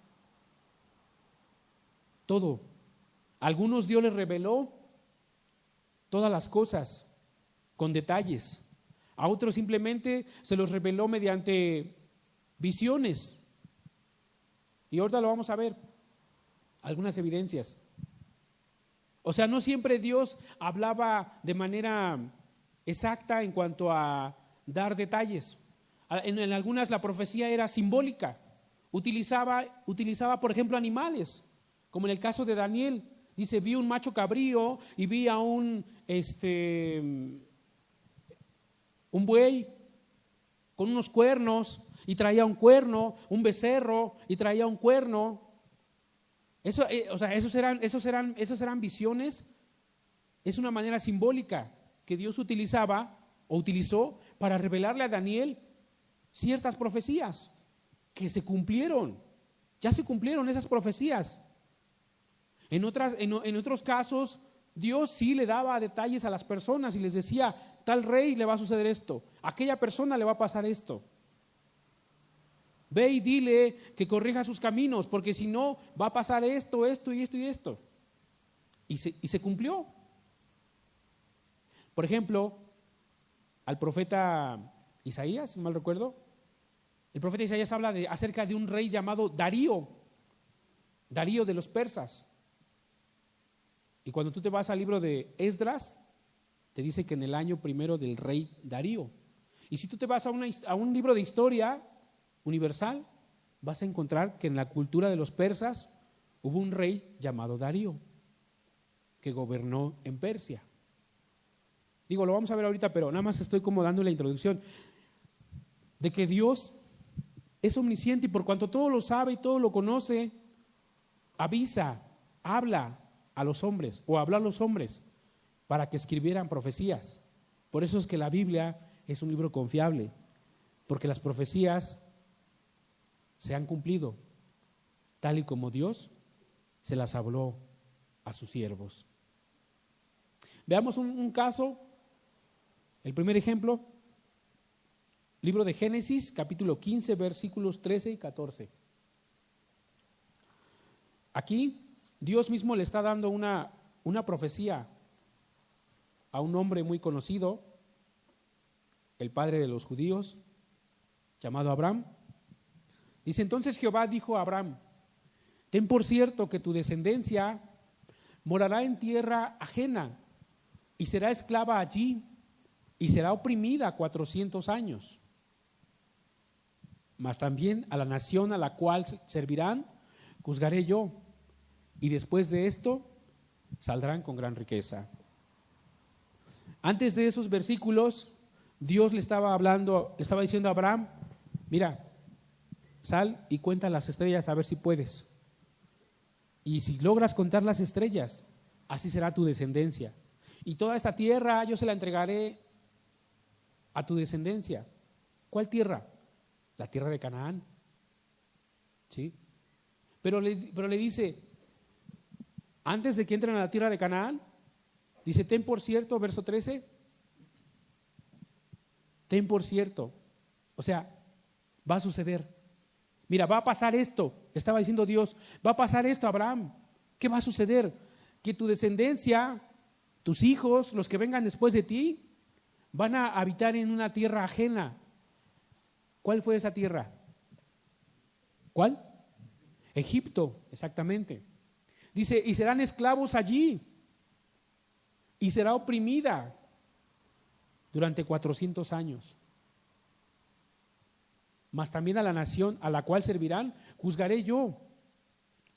todo. A algunos Dios les reveló todas las cosas con detalles. A otros simplemente se los reveló mediante visiones. Y ahorita lo vamos a ver, algunas evidencias. O sea, no siempre Dios hablaba de manera exacta en cuanto a dar detalles. En algunas la profecía era simbólica. Utilizaba, por ejemplo, animales, como en el caso de Daniel. Dice, vi un macho cabrío y vi a un buey con unos cuernos y traía un cuerno, un becerro y traía un cuerno. Esos eran visiones. Es una manera simbólica que Dios utilizaba o utilizó para revelarle a Daniel ciertas profecías que se cumplieron. Ya se cumplieron esas profecías. En otros casos, Dios sí le daba detalles a las personas y les decía, tal rey le va a suceder esto, a aquella persona le va a pasar esto. Ve y dile que corrija sus caminos, porque si no, va a pasar esto, esto y esto y esto. Y se cumplió. Por ejemplo, al profeta Isaías, si mal recuerdo, el profeta Isaías habla acerca de un rey llamado Darío de los persas. Y cuando tú te vas al libro de Esdras, te dice que en el año primero del rey Darío. Y si tú te vas a un libro de historia universal, vas a encontrar que en la cultura de los persas hubo un rey llamado Darío, que gobernó en Persia. Digo, lo vamos a ver ahorita, pero nada más estoy como dando la introducción de que Dios es omnisciente y por cuanto todo lo sabe y todo lo conoce, avisa, habla a los hombres o habla a los hombres para que escribieran profecías. Por eso es que la Biblia es un libro confiable, porque las profecías se han cumplido tal y como Dios se las habló a sus siervos. Veamos un caso. El primer ejemplo, libro de Génesis, capítulo 15, versículos 13 y 14. Aquí Dios mismo le está dando una profecía a un hombre muy conocido, el padre de los judíos, llamado Abraham. Dice, entonces Jehová dijo a Abraham, ten por cierto que tu descendencia morará en tierra ajena y será esclava allí y será oprimida 400 años. Mas también a la nación a la cual servirán, juzgaré yo, y después de esto saldrán con gran riqueza. Antes de esos versículos, Dios le estaba diciendo a Abraham, mira, sal y cuenta las estrellas a ver si puedes. Y si logras contar las estrellas, así será tu descendencia. Y toda esta tierra yo se la entregaré a tu descendencia. ¿Cuál tierra? La tierra de Canaán. ¿Sí? Pero le dice, antes de que entren a la tierra de Canaán, dice, ten por cierto, verso 13, ten por cierto, o sea, va a suceder. Mira, va a pasar esto, estaba diciendo Dios, va a pasar esto, Abraham. ¿Qué va a suceder? Que tu descendencia, tus hijos, los que vengan después de ti, van a habitar en una tierra ajena. ¿Cuál fue esa tierra? ¿Cuál? Egipto, exactamente. Dice, y serán esclavos allí, y será oprimida durante 400 años. Mas también a la nación a la cual servirán, juzgaré yo,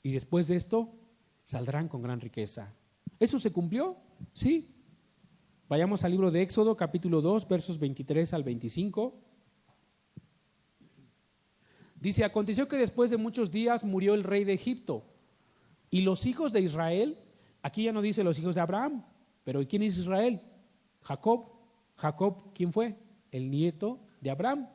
y después de esto saldrán con gran riqueza. ¿Eso se cumplió? Sí. Vayamos al libro de Éxodo, capítulo 2, versos 23 al 25. Dice, aconteció que después de muchos días murió el rey de Egipto, y los hijos de Israel, aquí ya no dice los hijos de Abraham, pero ¿quién es Israel? Jacob. Jacob, ¿quién fue? El nieto de Abraham.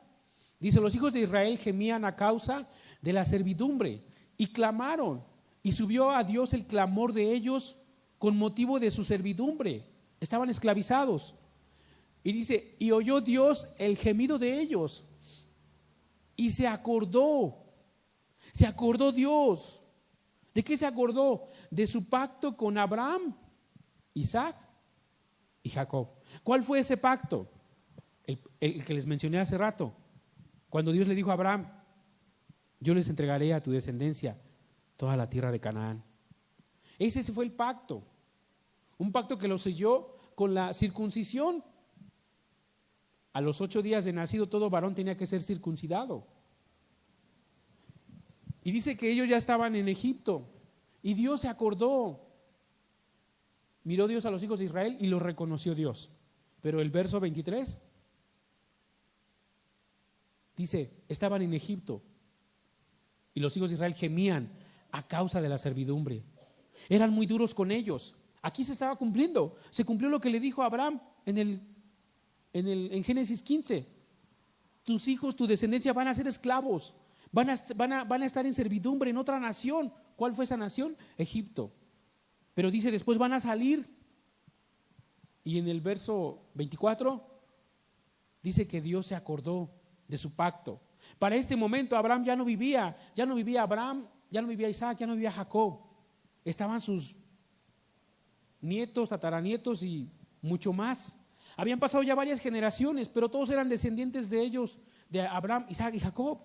Dice, los hijos de Israel gemían a causa de la servidumbre y clamaron, y subió a Dios el clamor de ellos con motivo de su servidumbre. Estaban esclavizados. Y dice, y oyó Dios el gemido de ellos, y se acordó Dios. ¿De qué se acordó? De su pacto con Abraham, Isaac y Jacob. ¿Cuál fue ese pacto? El que les mencioné hace rato. Cuando Dios le dijo a Abraham, yo les entregaré a tu descendencia toda la tierra de Canaán. Ese fue el pacto. Un pacto que lo selló con la circuncisión. A los 8 días de nacido todo varón tenía que ser circuncidado. Y dice que ellos ya estaban en Egipto y Dios se acordó. Miró Dios a los hijos de Israel y los reconoció Dios. Pero el verso 23 dice, estaban en Egipto y los hijos de Israel gemían a causa de la servidumbre. Eran muy duros con ellos. Aquí se estaba cumpliendo. Se cumplió lo que le dijo a Abraham en Génesis 15. Tus hijos, tu descendencia van a ser esclavos. Van a estar en servidumbre en otra nación. ¿Cuál fue esa nación? Egipto. Pero dice, después van a salir. Y en el verso 24 dice que Dios se acordó de su pacto. Para este momento Abraham ya no vivía Abraham, ya no vivía Isaac, ya no vivía Jacob. Estaban sus nietos, tataranietos y mucho más. Habían pasado ya varias generaciones, pero todos eran descendientes de ellos, de Abraham, Isaac y Jacob.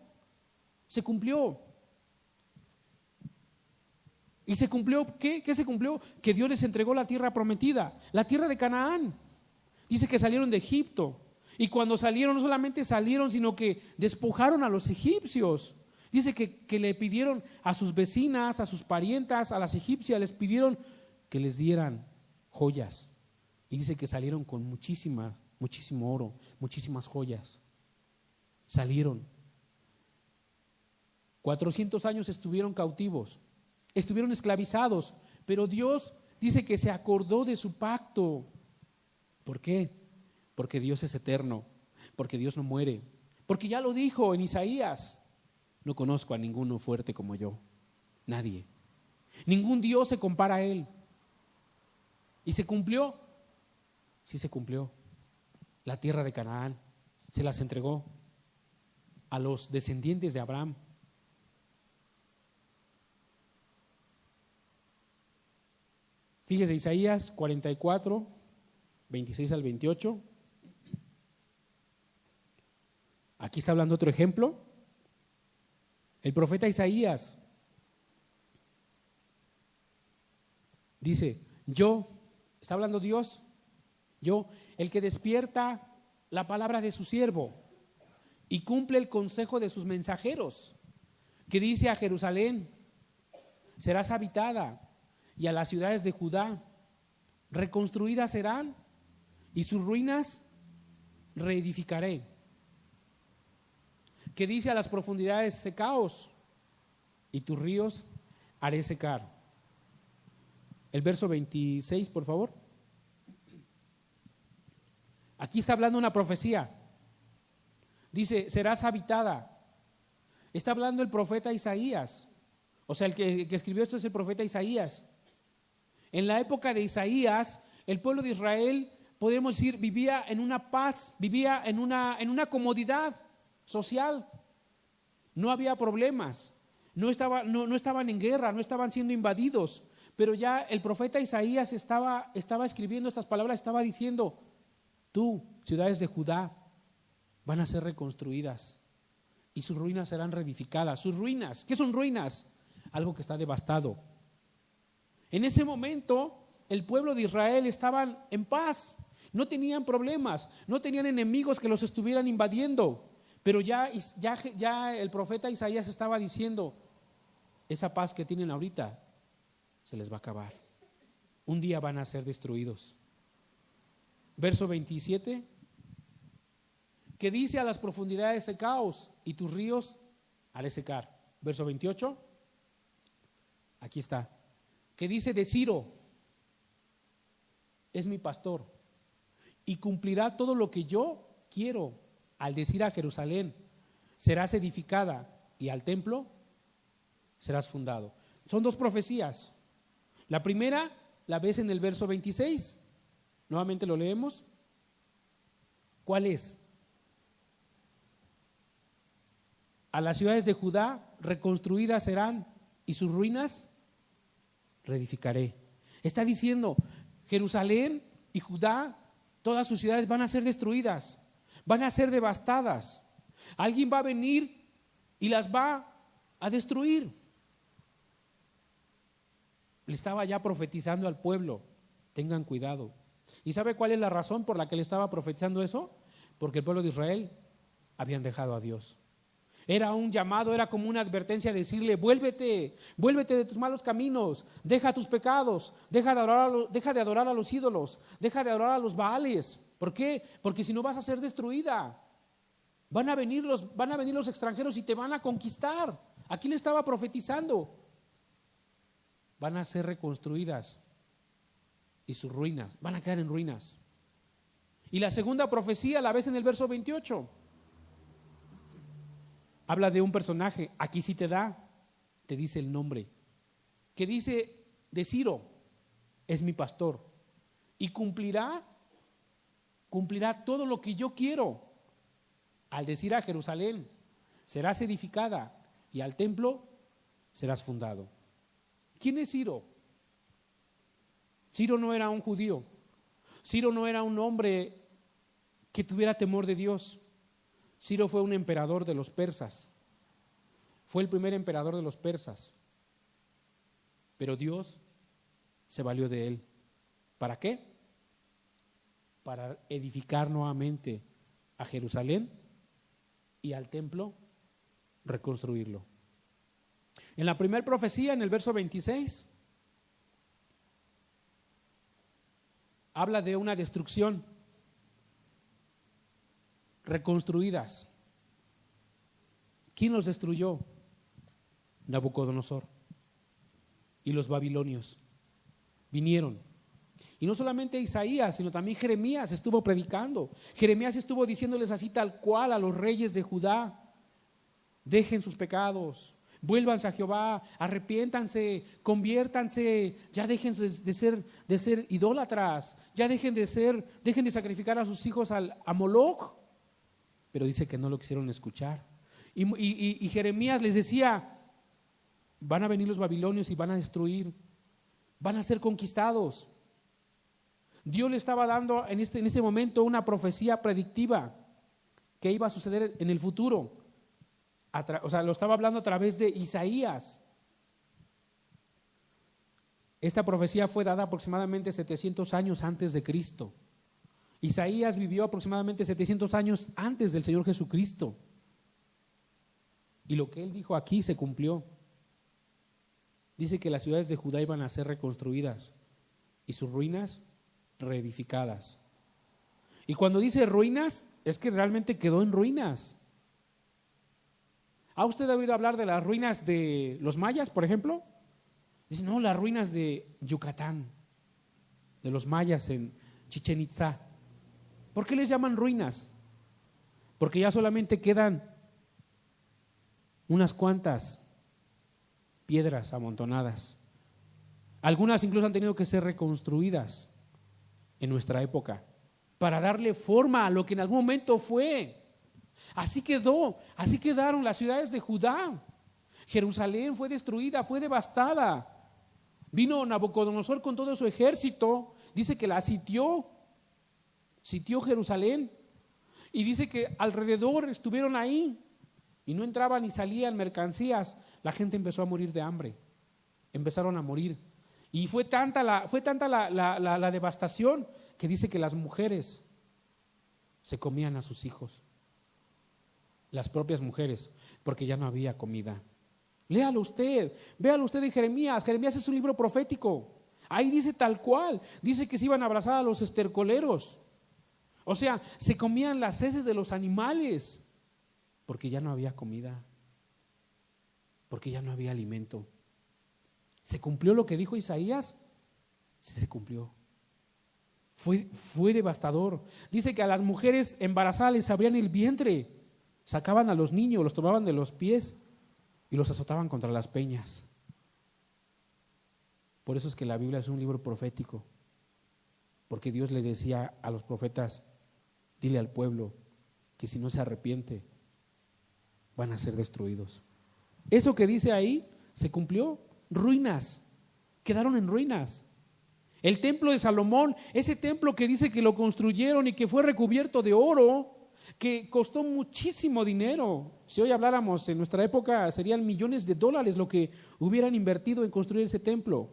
Se cumplió. ¿Y se cumplió qué? ¿Qué se cumplió? Que Dios les entregó la tierra prometida, la tierra de Canaán. Dice que salieron de Egipto. Y cuando salieron, no solamente salieron, sino que despojaron a los egipcios. Dice que le pidieron a sus vecinas, a sus parientas, a las egipcias, les pidieron que les dieran joyas. Y dice que salieron con muchísimo oro, muchísimas joyas. Salieron. 400 años estuvieron cautivos, estuvieron esclavizados, pero Dios dice que se acordó de su pacto. ¿Por qué? Porque Dios es eterno, porque Dios no muere, porque ya lo dijo en Isaías, no conozco a ninguno fuerte como yo, nadie. Ningún Dios se compara a Él. ¿Y se cumplió? Sí se cumplió. La tierra de Canaán se las entregó a los descendientes de Abraham. Fíjese, Isaías 44, 26 al 28. Aquí está hablando otro ejemplo. El profeta Isaías dice, yo, está hablando Dios, yo, el que despierta la palabra de su siervo y cumple el consejo de sus mensajeros, que dice a Jerusalén: serás habitada, y a las ciudades de Judá reconstruidas serán, y sus ruinas reedificaré. Que dice a las profundidades: secaos, y tus ríos haré secar. El verso 26, por favor. Aquí está hablando una profecía. Dice: serás habitada. Está hablando el profeta Isaías. O sea, el que escribió esto es el profeta Isaías. En la época de Isaías, el pueblo de Israel, podemos decir, vivía en una paz, vivía en una comodidad social. No había problemas, no estaban en guerra, no estaban siendo invadidos. Pero ya el profeta Isaías estaba escribiendo estas palabras, estaba diciendo: tú, ciudades de Judá, van a ser reconstruidas y sus ruinas serán reedificadas. Sus ruinas, ¿qué son ruinas? Algo que está devastado. En ese momento el pueblo de Israel estaban en paz, no tenían problemas, no tenían enemigos que los estuvieran invadiendo. Pero ya el profeta Isaías estaba diciendo: esa paz que tienen ahorita se les va a acabar. Un día van a ser destruidos. Verso 27, que dice: a las profundidades secaos, y tus ríos haré secar. Verso 28, aquí está, que dice: de Ciro es mi pastor, y cumplirá todo lo que yo quiero. Al decir a Jerusalén: serás edificada, y al templo serás fundado. Son dos profecías. La primera la ves en el verso 26. Nuevamente lo leemos. ¿Cuál es? A las ciudades de Judá reconstruidas serán, y sus ruinas reedificaré. Está diciendo: Jerusalén y Judá, todas sus ciudades van a ser destruidas, van a ser devastadas. Alguien va a venir y las va a destruir. Le estaba ya profetizando al pueblo: tengan cuidado. ¿Y sabe cuál es la razón por la que le estaba profetizando eso? Porque el pueblo de Israel habían dejado a Dios. Era un llamado, era como una advertencia de decirle: vuélvete de tus malos caminos, deja tus pecados, deja de adorar a los ídolos, deja de adorar a los Baales. ¿Por qué? Porque si no vas a ser destruida. Van a venir los extranjeros y te van a conquistar. Aquí le estaba profetizando: van a ser reconstruidas y sus ruinas van a quedar en ruinas. Y la segunda profecía la ves en el verso 28. Habla de un personaje, aquí sí te dice el nombre, que dice: de Ciro es mi pastor, y cumplirá todo lo que yo quiero. Al decir a Jerusalén: serás edificada, y al templo serás fundado. ¿Quién es Ciro? Ciro no era un judío. Ciro no era un hombre que tuviera temor de Dios. Ciro fue un emperador de los persas. Fue el primer emperador de los persas. Pero Dios se valió de él. ¿Para qué? Para edificar nuevamente a Jerusalén y al templo, reconstruirlo. En la primera profecía, en el verso 26, habla de una destrucción, reconstruidas. ¿Quién los destruyó? Nabucodonosor y los babilonios vinieron. Y no solamente Isaías, sino también Jeremías estuvo predicando. Jeremías estuvo diciéndoles así tal cual a los reyes de Judá: dejen sus pecados, vuélvanse a Jehová, arrepiéntanse, conviértanse, ya dejen de ser idólatras, ya dejen de sacrificar a sus hijos a Moloch. Pero dice que no lo quisieron escuchar. Y Jeremías les decía: van a venir los babilonios y van a destruir, van a ser conquistados. Dios le estaba dando en este momento una profecía predictiva que iba a suceder en el futuro. O sea, lo estaba hablando a través de Isaías. Esta profecía fue dada aproximadamente 700 años antes de Cristo. Isaías vivió aproximadamente 700 años antes del Señor Jesucristo. Y lo que él dijo aquí se cumplió. Dice que las ciudades de Judá iban a ser reconstruidas y sus ruinas reedificadas. Y cuando dice ruinas, es que realmente quedó en ruinas. ¿Ha usted oído hablar de las ruinas de los mayas, por ejemplo? Dice, no, las ruinas de Yucatán, de los mayas en Chichén Itzá. ¿Por qué les llaman ruinas? Porque ya solamente quedan unas cuantas piedras amontonadas. Algunas incluso han tenido que ser reconstruidas en nuestra época para darle forma a lo que en algún momento fue. Así quedó, así quedaron las ciudades de Judá. Jerusalén fue destruida, fue devastada. Vino Nabucodonosor con todo su ejército, dice que la sitió Jerusalén, y dice que alrededor estuvieron ahí y no entraban ni salían mercancías. La gente empezó a morir de hambre, empezaron a morir, y fue tanta la devastación que dice que las mujeres se comían a sus hijos, las propias mujeres, porque ya no había comida. Léalo usted, véalo usted en Jeremías. Jeremías es un libro profético. Ahí dice tal cual, dice que se iban a abrazar a los estercoleros. O sea, se comían las heces de los animales, porque ya no había comida, porque ya no había alimento. ¿Se cumplió lo que dijo Isaías? Sí, se cumplió. Fue devastador. Dice que a las mujeres embarazadas les abrían el vientre, sacaban a los niños, los tomaban de los pies y los azotaban contra las peñas. Por eso es que la Biblia es un libro profético, porque Dios le decía a los profetas, dile al pueblo que si no se arrepiente van a ser destruidos. Eso que dice ahí se cumplió. Ruinas, quedaron en ruinas. El templo de Salomón, ese templo que dice que lo construyeron y que fue recubierto de oro, que costó muchísimo dinero. Si hoy habláramos en nuestra época, serían millones de dólares lo que hubieran invertido en construir ese templo.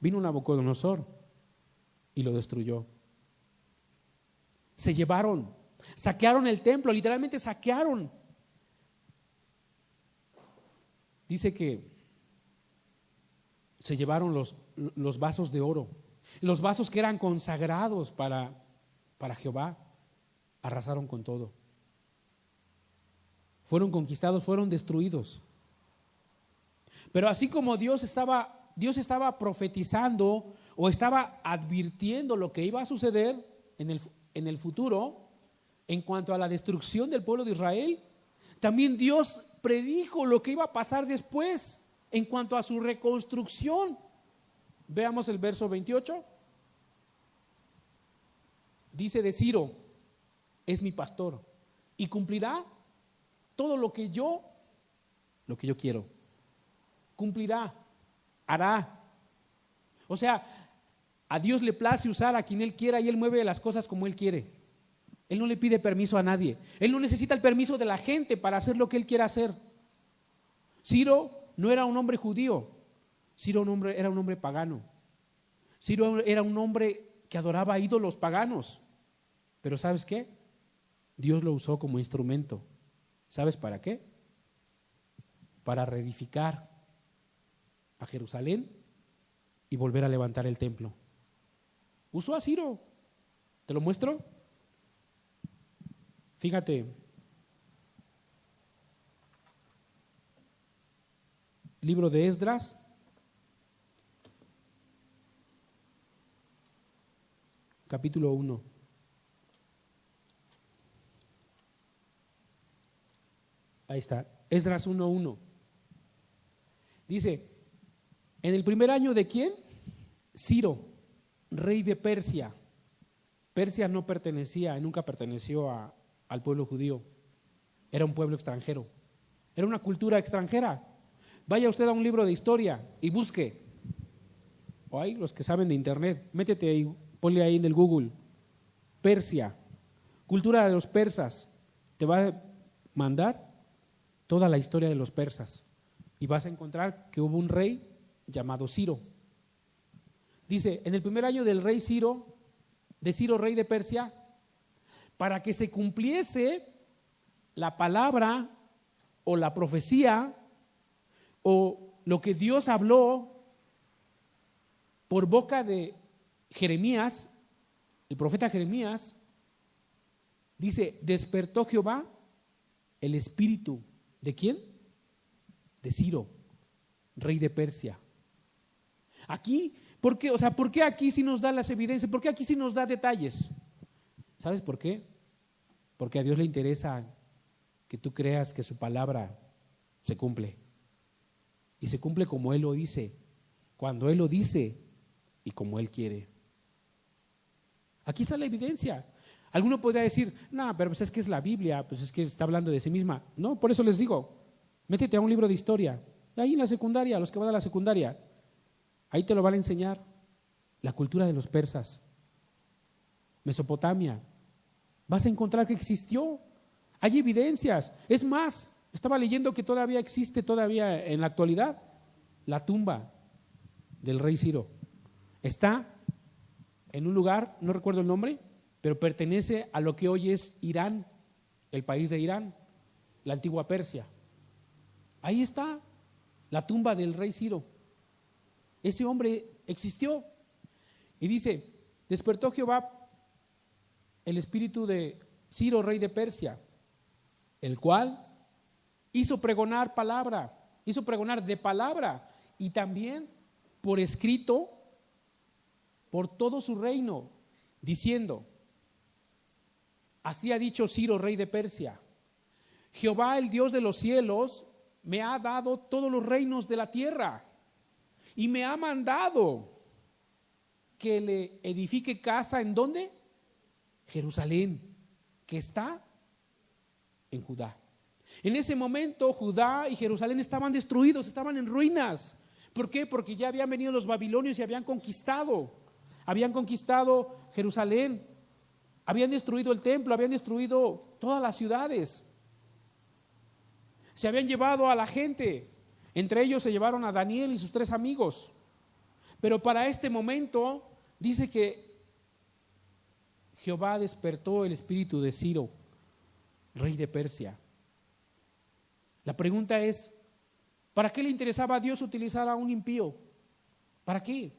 Vino Nabucodonosor y lo destruyó. Se llevaron, saquearon el templo, literalmente saquearon. Dice que se llevaron los vasos de oro, los vasos que eran consagrados para Jehová. Arrasaron con todo. Fueron conquistados, fueron destruidos. Pero así como Dios estaba profetizando o estaba advirtiendo lo que iba a suceder en el futuro en cuanto a la destrucción del pueblo de Israel, también Dios predijo lo que iba a pasar después en cuanto a su reconstrucción. Veamos el verso 28. Dice de Ciro, es mi pastor y cumplirá todo lo que yo quiero. Cumplirá, hará. O sea, a Dios le place usar a quien Él quiera y Él mueve las cosas como Él quiere. Él no le pide permiso a nadie. Él no necesita el permiso de la gente para hacer lo que Él quiera hacer. Ciro no era un hombre judío. Ciro era un hombre pagano. Ciro era un hombre que adoraba ídolos paganos. Pero ¿sabes qué? Dios lo usó como instrumento. ¿Sabes para qué? Para reedificar a Jerusalén y volver a levantar el templo. Usó a Ciro. ¿Te lo muestro? Fíjate. Libro de Esdras. Capítulo 1. Ahí está, Esdras 1:1. Dice, en el primer año de ¿quién? Ciro, rey de Persia. Persia no pertenecía, nunca perteneció al pueblo judío. Era un pueblo extranjero. Era una cultura extranjera. Vaya usted a un libro de historia y busque. O hay los que saben de internet, métete ahí, ponle ahí en el Google. Persia, cultura de los persas. Te va a mandar toda la historia de los persas y vas a encontrar que hubo un rey llamado Ciro. Dice, en el primer año del rey Ciro, de Ciro, rey de Persia, para que se cumpliese la palabra o la profecía o lo que Dios habló por boca de Jeremías, el profeta Jeremías. Dice, despertó Jehová el espíritu, ¿de quién? De Ciro, rey de Persia. Aquí, ¿por qué? O sea, ¿por qué aquí sí nos da las evidencias? ¿Por qué aquí sí nos da detalles? ¿Sabes por qué? Porque a Dios le interesa que tú creas que su palabra se cumple. Y se cumple como Él lo dice, cuando Él lo dice y como Él quiere. Aquí está la evidencia. Alguno podría decir, no, pero pues es que es la Biblia, pues es que está hablando de sí misma. No, por eso les digo, métete a un libro de historia, ahí en la secundaria, los que van a la secundaria, ahí te lo van a enseñar. La cultura de los persas, Mesopotamia, vas a encontrar que existió, hay evidencias. Es más, estaba leyendo que todavía existe, todavía en la actualidad, la tumba del rey Ciro. Está en un lugar, no recuerdo el nombre, pero pertenece a lo que hoy es Irán, el país de Irán, la antigua Persia. Ahí está la tumba del rey Ciro. Ese hombre existió. Y dice, despertó Jehová el espíritu de Ciro, rey de Persia, el cual hizo pregonar palabra, hizo pregonar de palabra y también por escrito por todo su reino, diciendo, así ha dicho Ciro, rey de Persia, Jehová, el Dios de los cielos, me ha dado todos los reinos de la tierra y me ha mandado que le edifique casa, ¿en dónde? Jerusalén, que está en Judá. En ese momento Judá y Jerusalén estaban destruidos, estaban en ruinas. ¿Por qué? Porque ya habían venido los babilonios y habían conquistado Jerusalén, habían destruido el templo, habían destruido todas las ciudades. Se habían llevado a la gente, entre ellos se llevaron a Daniel y sus 3 amigos. Pero para este momento dice que Jehová despertó el espíritu de Ciro, rey de Persia. La pregunta es, ¿para qué le interesaba a Dios utilizar a un impío? ¿Para qué?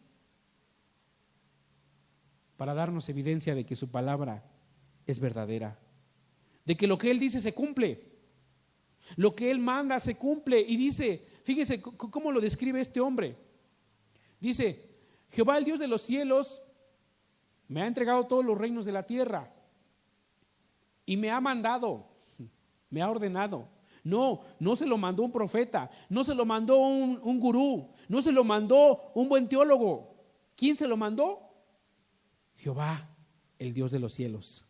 Para darnos evidencia de que su palabra es verdadera, de que lo que Él dice se cumple, lo que Él manda se cumple. Y dice, fíjese cómo lo describe este hombre. Dice, Jehová, el Dios de los cielos, me ha entregado todos los reinos de la tierra y me ha mandado, me ha ordenado. No se lo mandó un profeta, no se lo mandó un gurú, no se lo mandó un buen teólogo. ¿Quién se lo mandó? Jehová, el Dios de los cielos.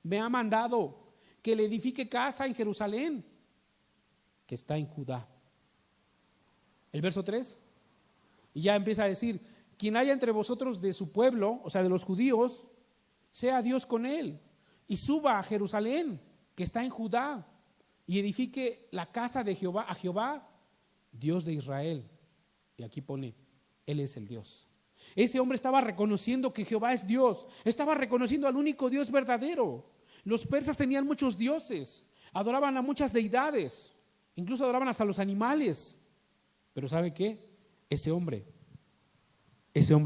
Me ha mandado que le edifique casa en Jerusalén, que está en Judá. El verso 3, y ya empieza a decir, quien haya entre vosotros de su pueblo, o sea, de los judíos, sea Dios con él, y suba a Jerusalén, que está en Judá, y edifique la casa de Jehová, a Jehová, Dios de Israel. Y aquí pone, Él es el Dios. Ese hombre estaba reconociendo que Jehová es Dios, estaba reconociendo al único Dios verdadero. Los persas tenían muchos dioses, adoraban a muchas deidades, incluso adoraban hasta los animales. Pero ¿sabe qué? Ese hombre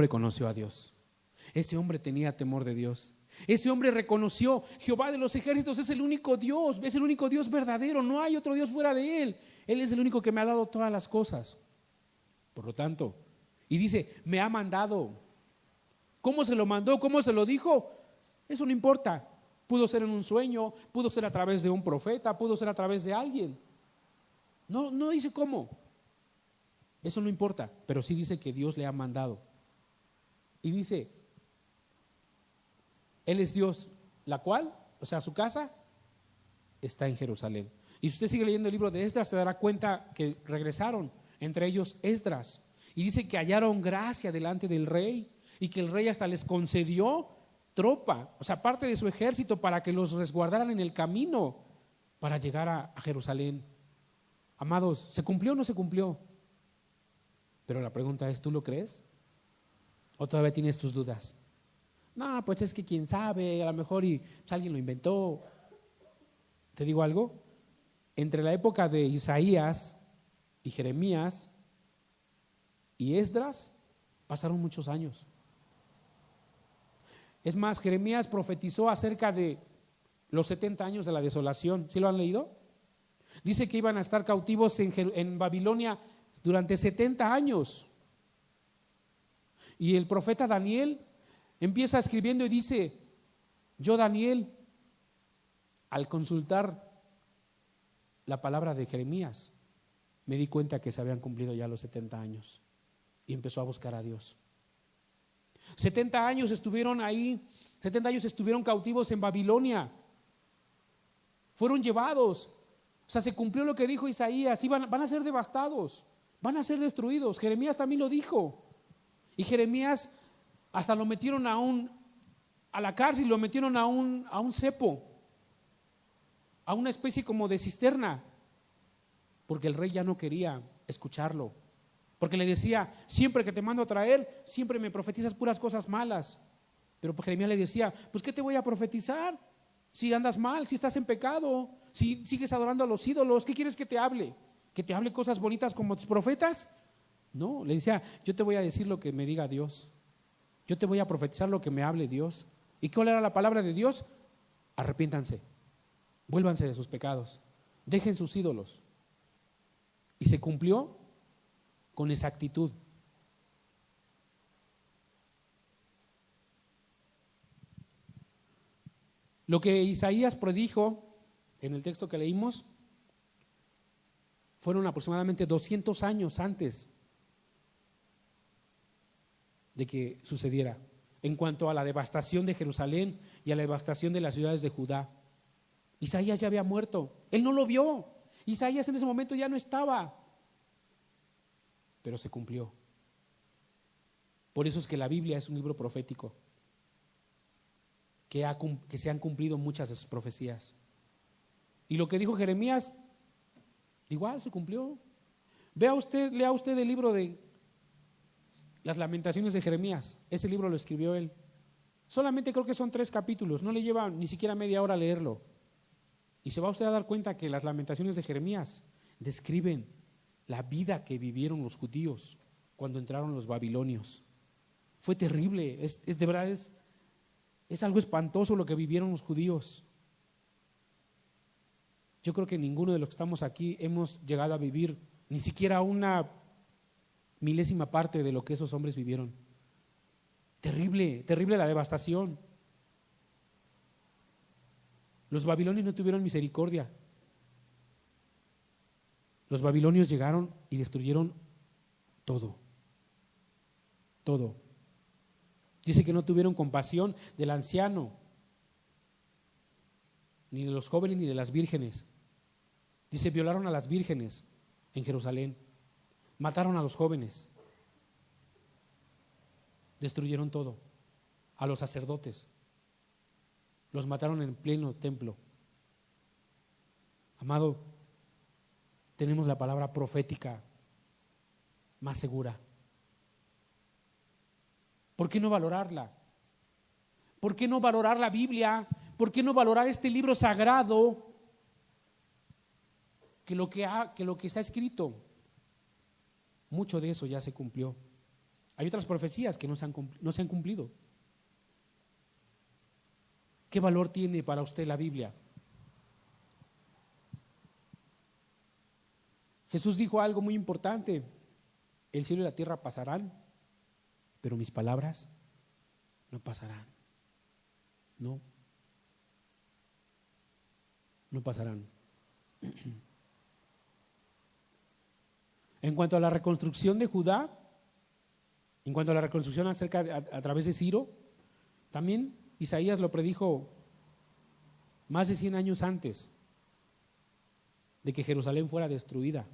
conoció a Dios. Ese hombre tenía temor de Dios. Ese hombre reconoció, Jehová de los ejércitos es el único Dios, es el único Dios verdadero, no hay otro Dios fuera de Él. Él es el único que me ha dado todas las cosas. Por lo tanto, y dice, me ha mandado. ¿Cómo se lo mandó? ¿Cómo se lo dijo? Eso no importa. Pudo ser en un sueño, pudo ser a través de un profeta, pudo ser a través de alguien. No dice cómo. Eso no importa, pero sí dice que Dios le ha mandado. Y dice, Él es Dios, la cual, o sea, su casa está en Jerusalén. Y si usted sigue leyendo el libro de Esdras, se dará cuenta que regresaron, entre ellos Esdras. Y dice que hallaron gracia delante del rey y que el rey hasta les concedió tropa, o sea, parte de su ejército para que los resguardaran en el camino para llegar a Jerusalén. Amados, ¿se cumplió o no se cumplió? Pero la pregunta es, ¿tú lo crees? ¿O todavía tienes tus dudas? No, pues es que quién sabe, a lo mejor pues alguien lo inventó. ¿Te digo algo? Entre la época de Isaías y Jeremías y Esdras pasaron muchos años. Es más, Jeremías profetizó acerca de los 70 años de la desolación. ¿Sí lo han leído? Dice que iban a estar cautivos en Babilonia durante 70 años. Y el profeta Daniel empieza escribiendo y dice: yo, Daniel, al consultar la palabra de Jeremías, me di cuenta que se habían cumplido ya los 70 años. Y empezó a buscar a Dios. 70 años estuvieron ahí, 70 años estuvieron cautivos en Babilonia. Fueron llevados. O sea, se cumplió lo que dijo Isaías: van a ser devastados, van a ser destruidos. Jeremías también lo dijo. Y Jeremías hasta lo metieron a la cárcel, lo metieron a un cepo, a una especie como de cisterna, porque el rey ya no quería escucharlo, porque le decía: siempre que te mando a traer, siempre me profetizas puras cosas malas. Pero Jeremías le decía: pues ¿qué te voy a profetizar? Si andas mal, si estás en pecado, si sigues adorando a los ídolos, ¿qué quieres que te hable? ¿Que te hable cosas bonitas como tus profetas? No, le decía: yo te voy a decir lo que me diga Dios, yo te voy a profetizar lo que me hable Dios. ¿Y cuál era la palabra de Dios? Arrepiéntanse, vuélvanse de sus pecados, dejen sus ídolos. Y se cumplió con exactitud. Lo que Isaías predijo en el texto que leímos fueron aproximadamente 200 años antes de que sucediera, en cuanto a la devastación de Jerusalén y a la devastación de las ciudades de Judá. Isaías ya había muerto, él no lo vio. Isaías en ese momento ya no estaba, pero se cumplió. Por eso es que la Biblia es un libro profético, que se han cumplido muchas de sus profecías. Y lo que dijo Jeremías, igual se cumplió. Lea usted el libro de las Lamentaciones de Jeremías. Ese libro lo escribió él. Solamente creo que son 3 capítulos, no le lleva ni siquiera media hora leerlo. Y se va usted a dar cuenta que las Lamentaciones de Jeremías describen la vida que vivieron los judíos cuando entraron los babilonios. Fue terrible, de verdad es algo espantoso lo que vivieron los judíos. Yo creo que ninguno de los que estamos aquí hemos llegado a vivir ni siquiera una milésima parte de lo que esos hombres vivieron. Terrible, terrible la devastación. Los babilonios no tuvieron misericordia. Los babilonios llegaron y destruyeron todo. Todo. Dice que no tuvieron compasión del anciano, ni de los jóvenes, ni de las vírgenes. Dice: violaron a las vírgenes en Jerusalén, mataron a los jóvenes, destruyeron todo, a los sacerdotes, los mataron en pleno templo. Amado, tenemos la palabra profética más segura. ¿Por qué no valorarla? ¿Por qué no valorar la Biblia? ¿Por qué no valorar este libro sagrado? Que lo que está escrito, mucho de eso ya se cumplió. Hay otras profecías que no se han cumplido. ¿Qué valor tiene para usted la Biblia? Jesús dijo algo muy importante: el cielo y la tierra pasarán, pero mis palabras no pasarán. No pasarán. En cuanto a la reconstrucción de Judá, en cuanto a la reconstrucción a través de Ciro, también Isaías lo predijo más de 100 años antes de que Jerusalén fuera destruida,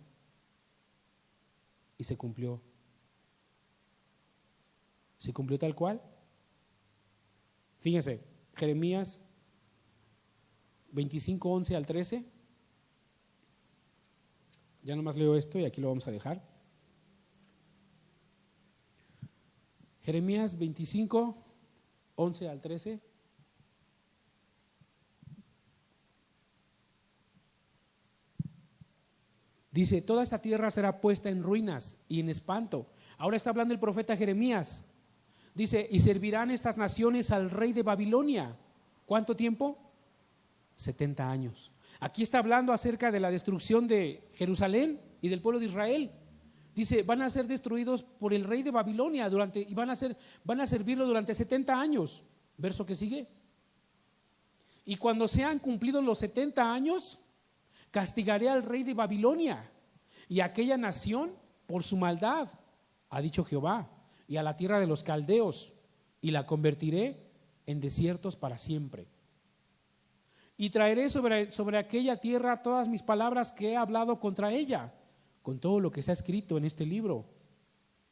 y se cumplió. Se cumplió tal cual. Fíjense, Jeremías 25, 11 al 13. Ya nomás leo esto y aquí lo vamos a dejar. Jeremías 25, 11 al 13. Dice, toda esta tierra será puesta en ruinas y en espanto. Ahora está hablando el profeta Jeremías. Dice, y servirán estas naciones al rey de Babilonia. ¿Cuánto tiempo? 70 años. Aquí está hablando acerca de la destrucción de Jerusalén y del pueblo de Israel. Dice, van a ser destruidos por el rey de Babilonia y van a servirlo durante 70 años. Verso que sigue. Y cuando sean cumplidos los 70 años, castigaré al rey de Babilonia y a aquella nación por su maldad, ha dicho Jehová, y a la tierra de los caldeos, y la convertiré en desiertos para siempre. Y traeré sobre aquella tierra todas mis palabras que he hablado contra ella, con todo lo que se ha escrito en este libro,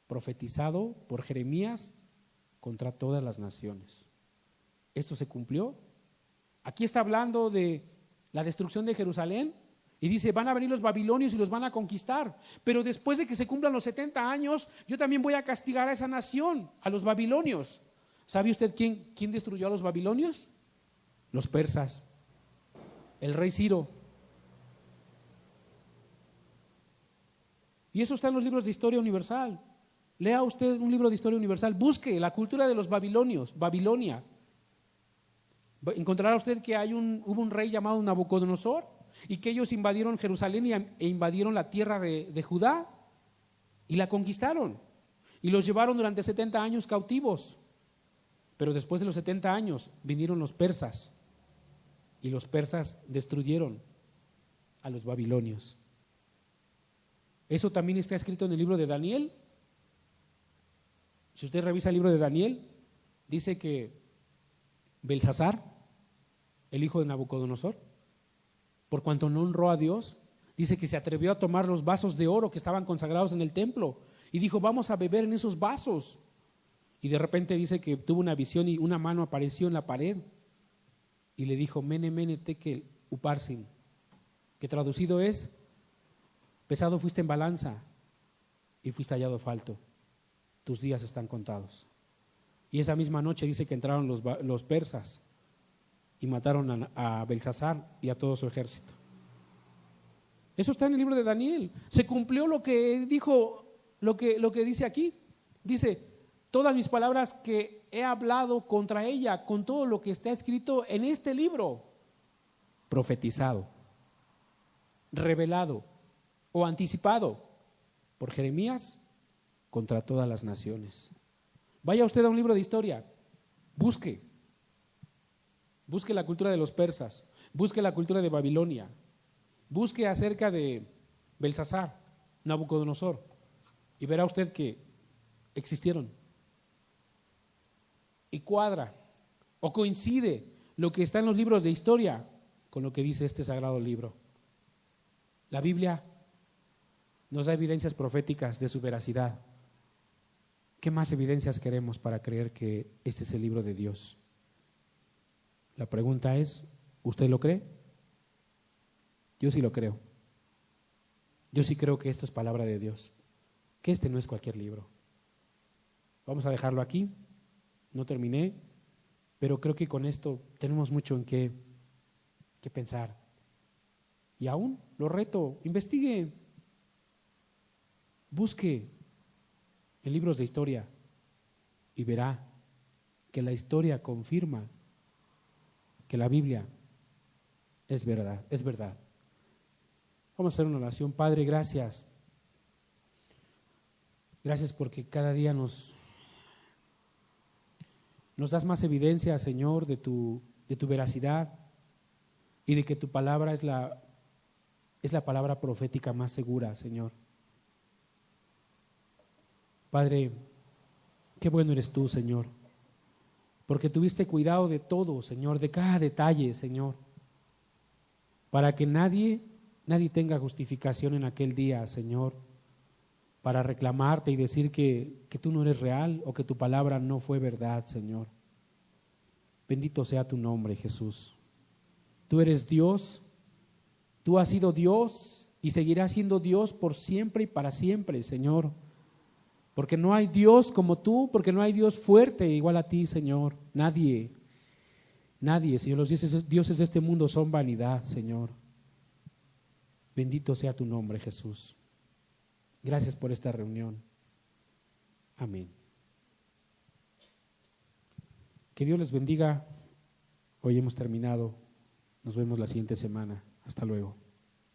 profetizado por Jeremías contra todas las naciones. ¿Esto se cumplió? Aquí está hablando de la destrucción de Jerusalén y dice, van a venir los babilonios y los van a conquistar, pero después de que se cumplan los 70 años, yo también voy a castigar a esa nación, a los babilonios. ¿Sabe usted quién destruyó a los babilonios? Los persas, el rey Ciro. Y eso está en los libros de historia universal. Lea usted un libro de historia universal, busque la cultura de los babilonios, Babilonia. Encontrará usted que hubo un rey llamado Nabucodonosor y que ellos invadieron Jerusalén e invadieron la tierra de Judá y la conquistaron y los llevaron durante 70 años cautivos. Pero después de los 70 años vinieron los persas y los persas destruyeron a los babilonios. Eso también está escrito en el libro de Daniel. Si usted revisa el libro de Daniel, dice que Belsasar, el hijo de Nabucodonosor, por cuanto no honró a Dios, dice que se atrevió a tomar los vasos de oro que estaban consagrados en el templo y dijo, vamos a beber en esos vasos. Y de repente dice que tuvo una visión y una mano apareció en la pared y le dijo, mene, mene, tekel, uparsin, que traducido es, pesado fuiste en balanza y fuiste hallado falto, tus días están contados. Y esa misma noche dice que entraron los persas y mataron a Belsasar y a todo su ejército. Eso está en el libro de Daniel. Se cumplió lo que dijo, lo que dice aquí. Dice, todas mis palabras que he hablado contra ella, con todo lo que está escrito en este libro, profetizado, revelado o anticipado por Jeremías contra todas las naciones. Vaya usted a un libro de historia, busque la cultura de los persas, busque la cultura de Babilonia, busque acerca de Belsasar, Nabucodonosor, y verá usted que existieron. Y cuadra o coincide lo que está en los libros de historia con lo que dice este sagrado libro. La Biblia nos da evidencias proféticas de su veracidad. ¿Qué más evidencias queremos para creer que este es el libro de Dios? La pregunta es, ¿usted lo cree? Yo sí lo creo. Yo sí creo que esto es palabra de Dios, que este no es cualquier libro. Vamos a dejarlo aquí, no terminé, pero creo que con esto tenemos mucho en qué pensar. Y aún lo reto, investigue, busque en libros de historia y verá que la historia confirma que la Biblia es verdad, es verdad. Vamos a hacer una oración. Padre, gracias. Gracias porque cada día nos das más evidencia, Señor, de tu veracidad y de que tu palabra es la palabra profética más segura, Señor. Padre, qué bueno eres tú, Señor, porque tuviste cuidado de todo, Señor, de cada detalle, Señor, para que nadie tenga justificación en aquel día, Señor, para reclamarte y decir que tú no eres real o que tu palabra no fue verdad, Señor. Bendito sea tu nombre, Jesús. Tú eres Dios, tú has sido Dios y seguirás siendo Dios por siempre y para siempre, Señor. Porque no hay Dios como tú, porque no hay Dios fuerte igual a ti, Señor. Nadie, Señor. Los dioses de este mundo son vanidad, Señor. Bendito sea tu nombre, Jesús. Gracias por esta reunión. Amén. Que Dios les bendiga. Hoy hemos terminado. Nos vemos la siguiente semana. Hasta luego.